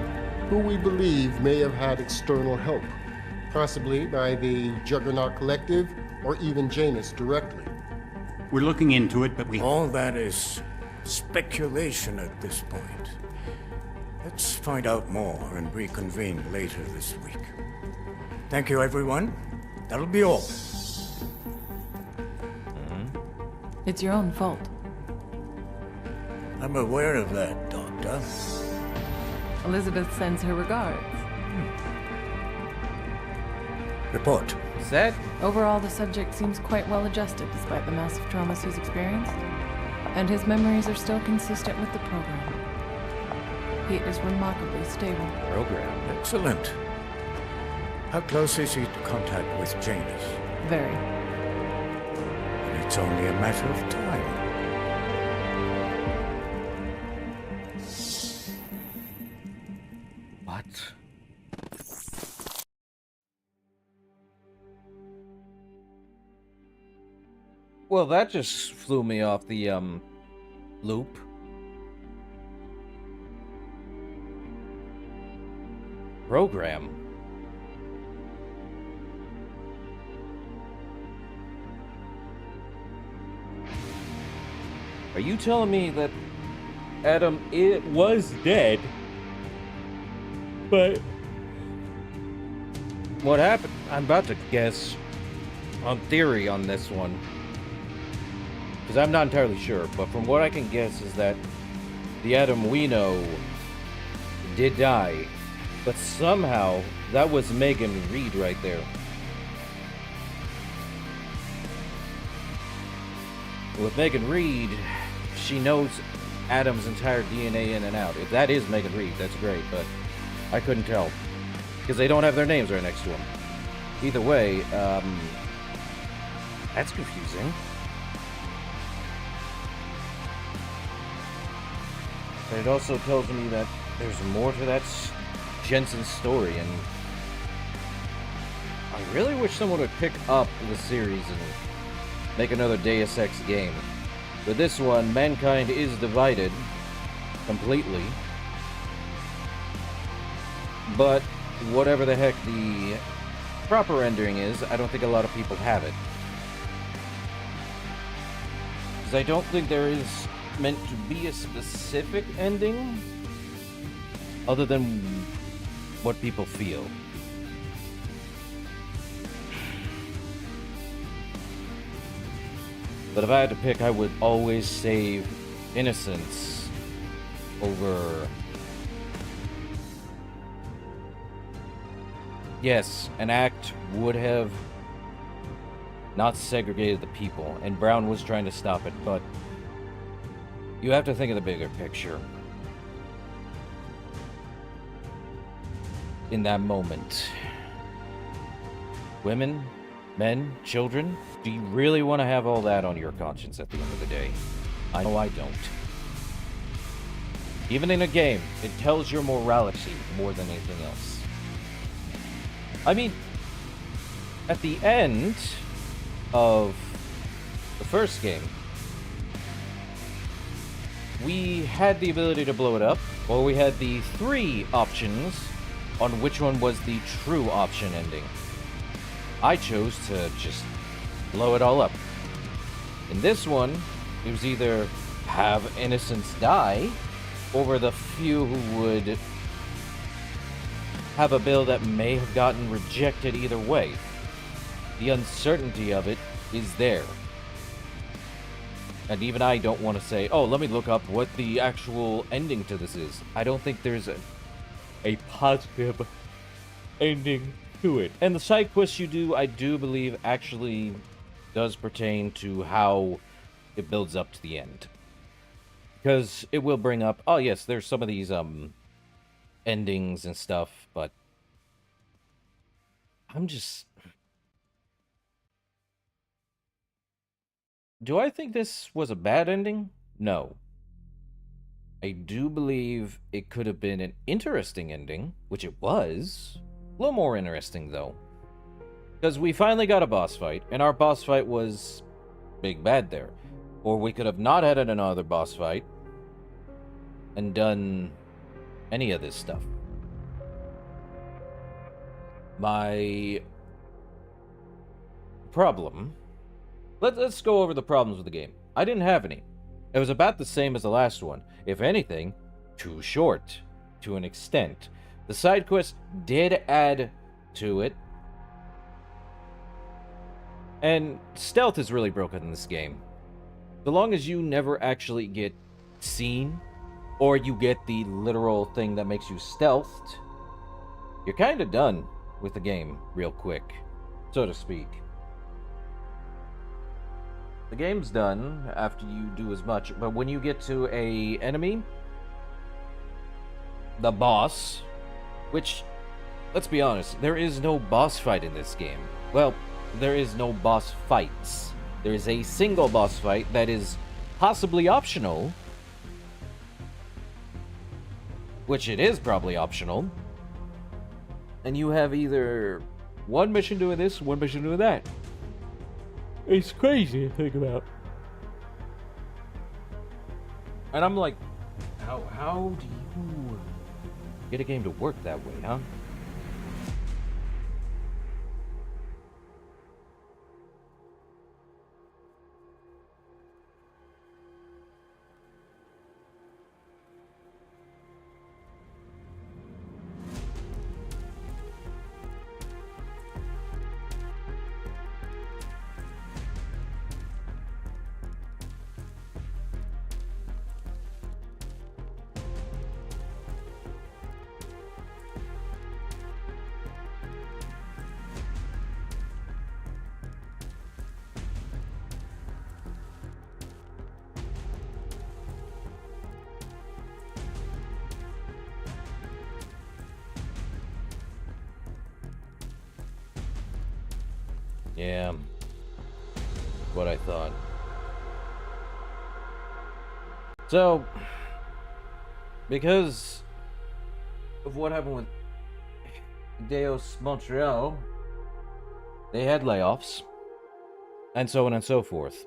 Who we believe may have had external help. Possibly by the Juggernaut Collective, or even Janus directly. We're looking into it, but we... All that is speculation at this point. Let's find out more and reconvene later this week. Thank you, everyone. That'll be all. It's your own fault. I'm aware of that, Doctor. Elizabeth sends her regards. Report. Said? Overall, the subject seems quite well adjusted despite the massive trauma she's experienced. And his memories are still consistent with the program. He is remarkably stable. Program? Excellent. How close is he to contact with Janus? Very. It's only a matter of time. What? Well, that just flew me off the, loop. Program? Are you telling me that Adam was dead, but what happened? I'm about to guess on theory on this one, because I'm not entirely sure, but from what I can guess is that the Adam we know did die, but somehow that was Megan Reed right there. With Megan Reed, she knows Adam's entire DNA in and out. If that is Megan Reed, that's great, but I couldn't tell, because they don't have their names right next to them. Either way, that's confusing. But it also tells me that there's more to that Jensen story, and I really wish someone would pick up the series and make another Deus Ex game. With this one, mankind is divided completely. But whatever the heck the proper ending is, I don't think a lot of people have it. Because I don't think there is meant to be a specific ending other than what people feel. But if I had to pick, I would always save innocence over... Yes, an act would have not segregated the people, and Brown was trying to stop it, but you have to think of the bigger picture. In that moment. Women, men, children, do you really want to have all that on your conscience at the end of the day? I know I don't. Even in a game, it tells your morality more than anything else. I mean, at the end of the first game, we had the ability to blow it up, or we had the 3 options on which one was the true option ending. I chose to just blow it all up. In this one, it was either have innocents die, or the few who would have a bill that may have gotten rejected either way. The uncertainty of it is there. And even I don't want to say, oh, let me look up what the actual ending to this is. I don't think there's a positive ending to it. And the side quests you do, I do believe, actually does pertain to how it builds up to the end. Because it will bring up, oh yes, there's some of these endings and stuff, but I'm just... Do I think this was a bad ending? No. I do believe it could have been an interesting ending, which it was. A little more interesting, though. Because we finally got a boss fight, and our boss fight was big bad there. Or we could have not had another boss fight and done any of this stuff. My problem... Let's go over the problems with the game. I didn't have any. It was about the same as the last one. If anything, too short, to an extent. The side quests did add to it. And stealth is really broken in this game. So long as you never actually get seen, or you get the literal thing that makes you stealthed, you're kind of done with the game real quick, so to speak. The game's done after you do as much, but when you get to a enemy, the boss, which, let's be honest, there is no boss fight in this game. Well, there is no boss fights. There is a single boss fight that is possibly optional, which it is probably optional, and you have either one mission doing this, one mission doing that. It's crazy to think about. And I'm like, how do you get a game to work that way, huh? Yeah, what I thought. So, because of what happened with Deus Montreal, they had layoffs, and so on and so forth.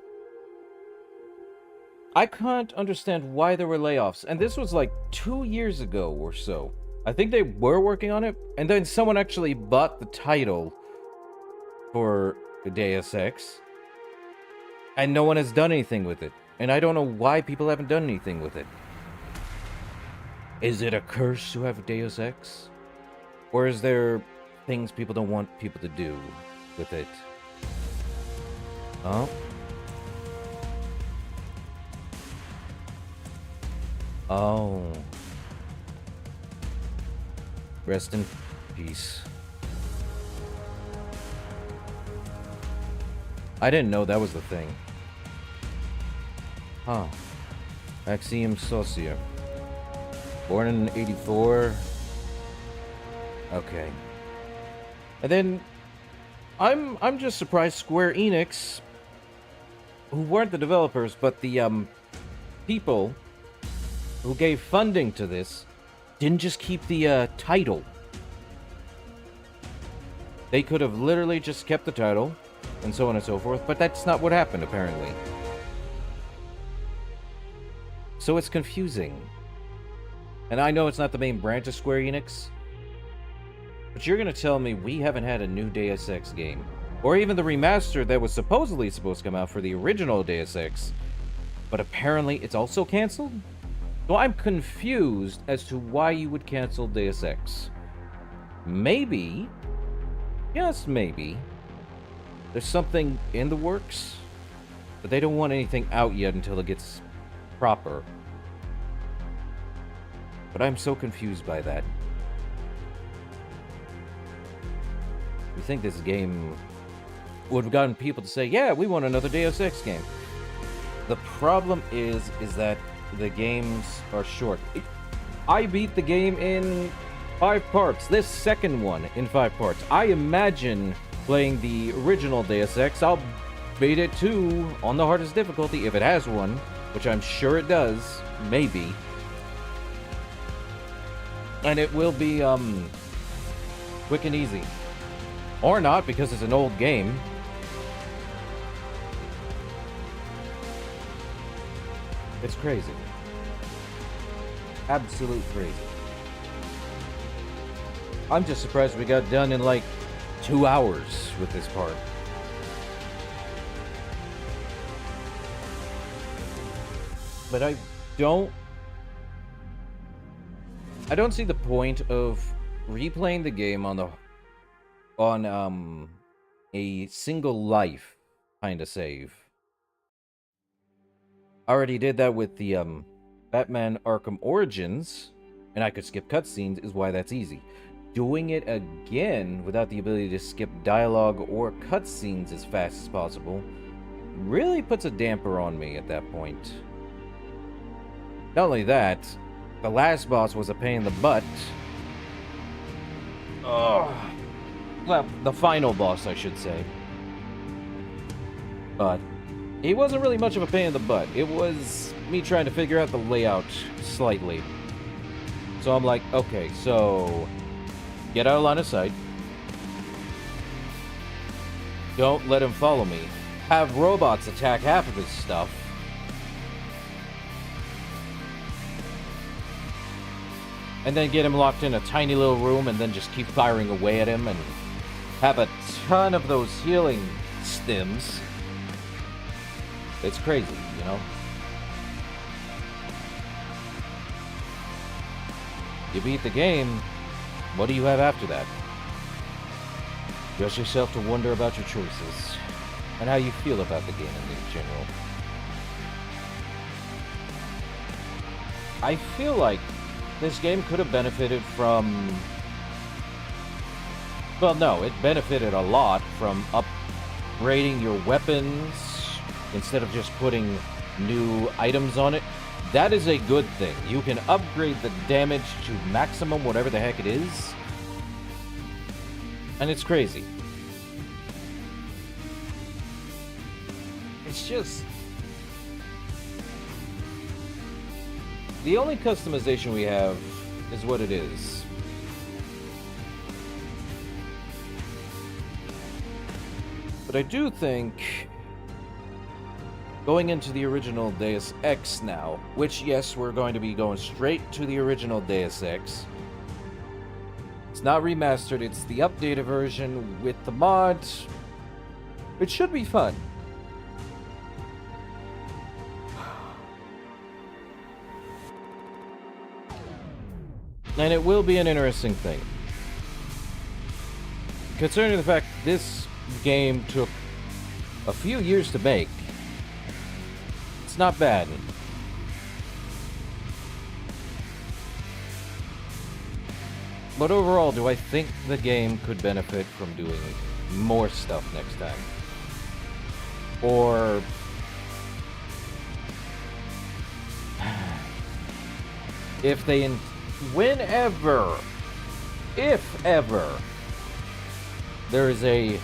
I can't understand why there were layoffs, and this was like 2 years ago or so. I think they were working on it, and then someone actually bought the title for Deus Ex, and no one has done anything with it. And I don't know why people haven't done anything with it. Is it a curse to have Deus Ex? Or is there things people don't want people to do with it? Huh? Oh. Rest in peace. I didn't know that was the thing. Huh. Axiom Saucier. Born in 84. Okay. And then I'm just surprised Square Enix, who weren't the developers, but the people who gave funding to this, didn't just keep the title. They could have literally just kept the title, and so on and so forth, but that's not what happened, apparently. So it's confusing. And I know it's not the main branch of Square Enix, but you're gonna tell me we haven't had a new Deus Ex game, or even the remaster that was supposedly supposed to come out for the original Deus Ex, but apparently it's also canceled? So I'm confused as to why you would cancel Deus Ex. Maybe, yes, maybe, there's something in the works, but they don't want anything out yet until it gets proper. But I'm so confused by that. You think this game would have gotten people to say, yeah, we want another Deus Ex game. The problem is that the games are short. I beat the game in 5 parts. This second one in 5 parts. I imagine playing the original Deus Ex, I'll beat it too on the hardest difficulty, if it has one, which I'm sure it does, maybe. And it will be, quick and easy. Or not, because it's an old game. It's crazy. Absolute crazy. I'm just surprised we got done in like 2 hours with this part. But I don't see the point of replaying the game on a single life kind of save. I already did that with the Batman Arkham Origins, and I could skip cutscenes, is why that's easy. Doing it again without the ability to skip dialogue or cutscenes as fast as possible really puts a damper on me at that point. Not only that, the last boss was a pain in the butt. Oh. Well, the final boss, I should say. But he wasn't really much of a pain in the butt. It was me trying to figure out the layout slightly. So I'm like, okay, so get out of line of sight. Don't let him follow me. Have robots attack half of his stuff. And then get him locked in a tiny little room and then just keep firing away at him and have a ton of those healing stims. It's crazy, you know? You beat the game, what do you have after that? Just yourself to wonder about your choices and how you feel about the game in general. I feel like this game could have benefited from... Well, no, it benefited a lot from upgrading your weapons instead of just putting new items on it. That is a good thing. You can upgrade the damage to maximum, whatever the heck it is. And it's crazy. It's just... The only customization we have is what it is. But I do think going into the original Deus Ex now, which, yes, we're going to be going straight to the original Deus Ex. It's not remastered, it's the updated version with the mods. It should be fun. And it will be an interesting thing. Considering the fact this game took a few years to make, it's not bad. But overall, do I think the game could benefit from doing more stuff next time? Or... if they... Whenever, if ever, there is a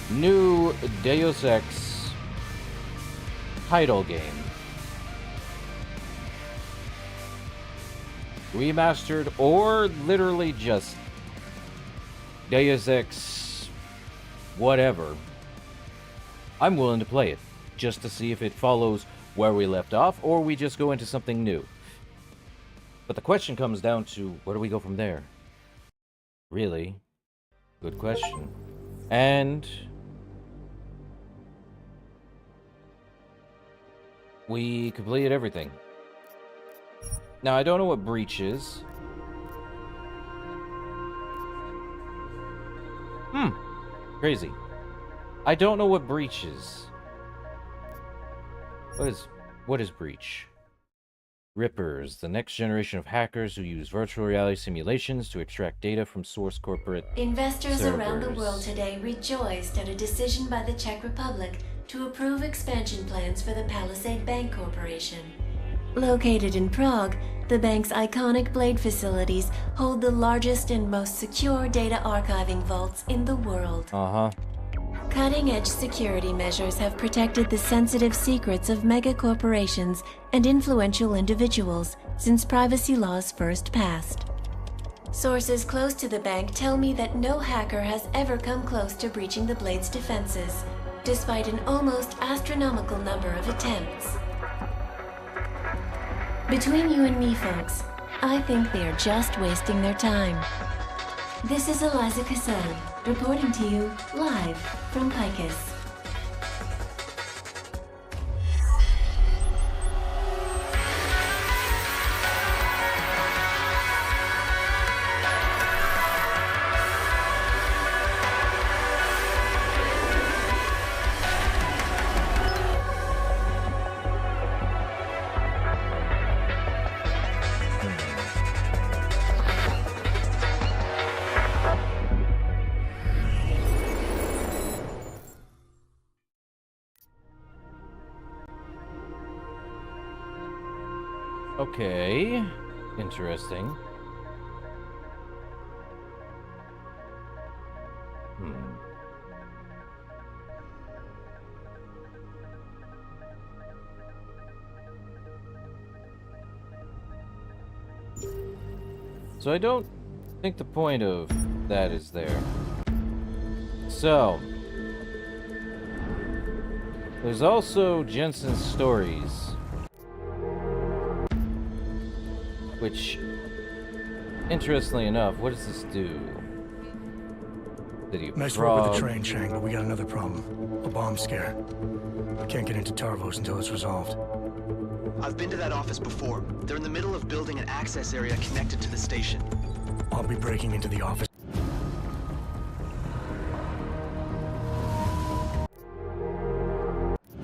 new Deus Ex title game, remastered or literally just Deus Ex whatever, I'm willing to play it just to see if it follows where we left off or we just go into something new. But the question comes down to, where do we go from there? Really? Good question. And... we completed everything. Now, I don't know what Breach is. Crazy. I don't know what Breach is. What is Breach? Rippers, the next generation of hackers who use virtual reality simulations to extract data from source corporate Investors servers. around the world today rejoiced at a decision by the Czech Republic to approve expansion plans for the Palisade Bank Corporation. Located in Prague, the bank's iconic Blade facilities hold the largest and most secure data archiving vaults in the world. Cutting-edge security measures have protected the sensitive secrets of mega corporations and influential individuals since privacy laws first passed. Sources close to the bank tell me that no hacker has ever come close to breaching the Blade's defenses, despite an almost astronomical number of attempts. Between you and me, folks, I think they are just wasting their time. This is Eliza Cassan, reporting to you live from Picus. Okay. Interesting. So I don't think the point of that is there. So, there's also Jensen's stories, which, interestingly enough, what does this do? Did he Nice work with the train, Chang, but we got another problem. A bomb scare. I can't get into Tarvos until it's resolved. I've been to that office before. They're in the middle of building an access area connected to the station. I'll be breaking into the office.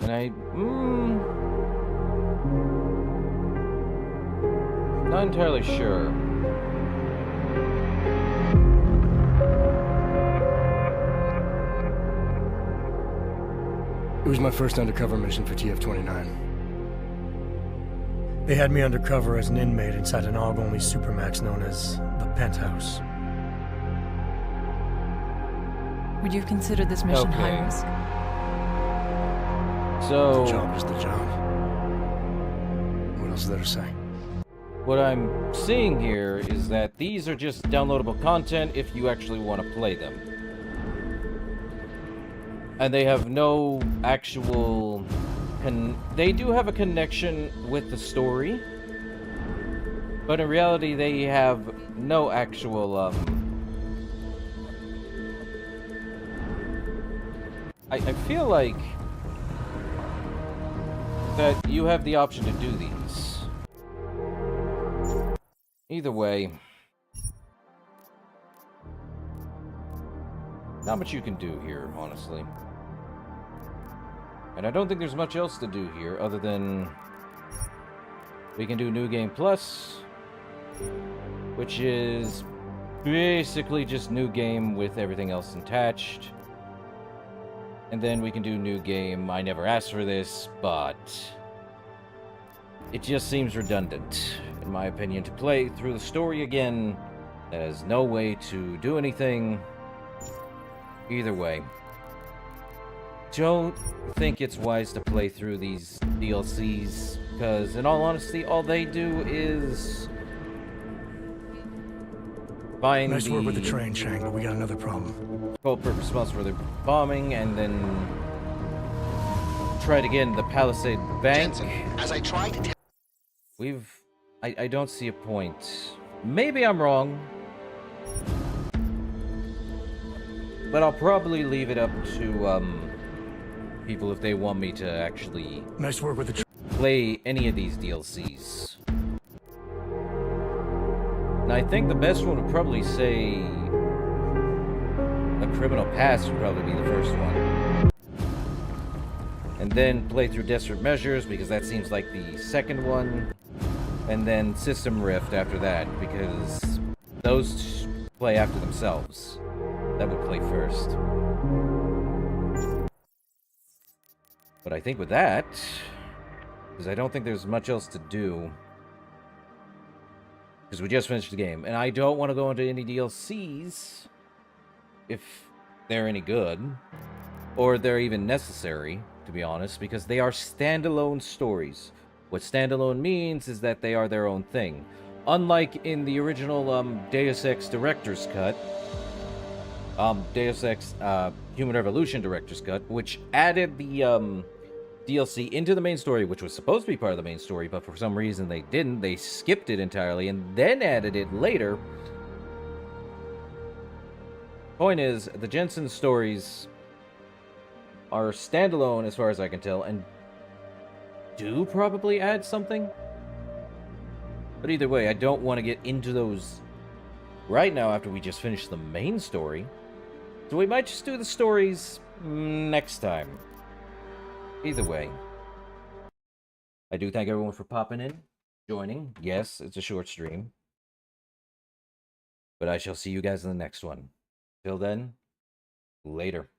And I... not entirely sure. It was my first undercover mission for TF-29. They had me undercover as an inmate inside an AUG-only supermax known as the Penthouse. Would you consider this mission high risk? So... The job is the job. What else is there to say? What I'm seeing here is that these are just downloadable content if you actually want to play them. And they have no actual... they do have a connection with the story, but in reality they have no actual, I feel like that you have the option to do these. Either way, not much you can do here, honestly. And I don't think there's much else to do here other than we can do New Game Plus, which is basically just New Game with everything else attached. And then we can do New Game. I never asked for this, but it just seems redundant, in my opinion, to play through the story again. That has no way to do anything. Either way. Don't think it's wise to play through these DLCs, because in all honesty, all they do is find Nice work with the train, Chang, but we got another problem. culprit responsible for the bombing, and then try to get in the Palisade Bank. Jensen, as I tried to tell... I don't see a point. Maybe I'm wrong. But I'll probably leave it up to, people if they want me to actually nice work with the play any of these DLCs. And I think the best one would probably say A Criminal Past would probably be the first one. And then play through Desperate Measures, because that seems like the second one. And then System Rift after that, because those play after themselves. That would play first. But I think with that, because I don't think there's much else to do, because we just finished the game, and I don't want to go into any DLCs if they're any good, or they're even necessary, to be honest, because they are standalone stories. What standalone means is that they are their own thing. Unlike in the original Deus Ex Director's Cut, Deus Ex Human Revolution Director's Cut, which added the DLC into the main story, which was supposed to be part of the main story, but for some reason they didn't. They skipped it entirely and then added it later. Point is, the Jensen stories are standalone as far as I can tell, and do probably add something. But either way, I don't want to get into those right now after we just finished the main story. So we might just do the stories next time. Either way, I do thank everyone for popping in, joining. Yes, it's a short stream. But I shall see you guys in the next one. Till then, later.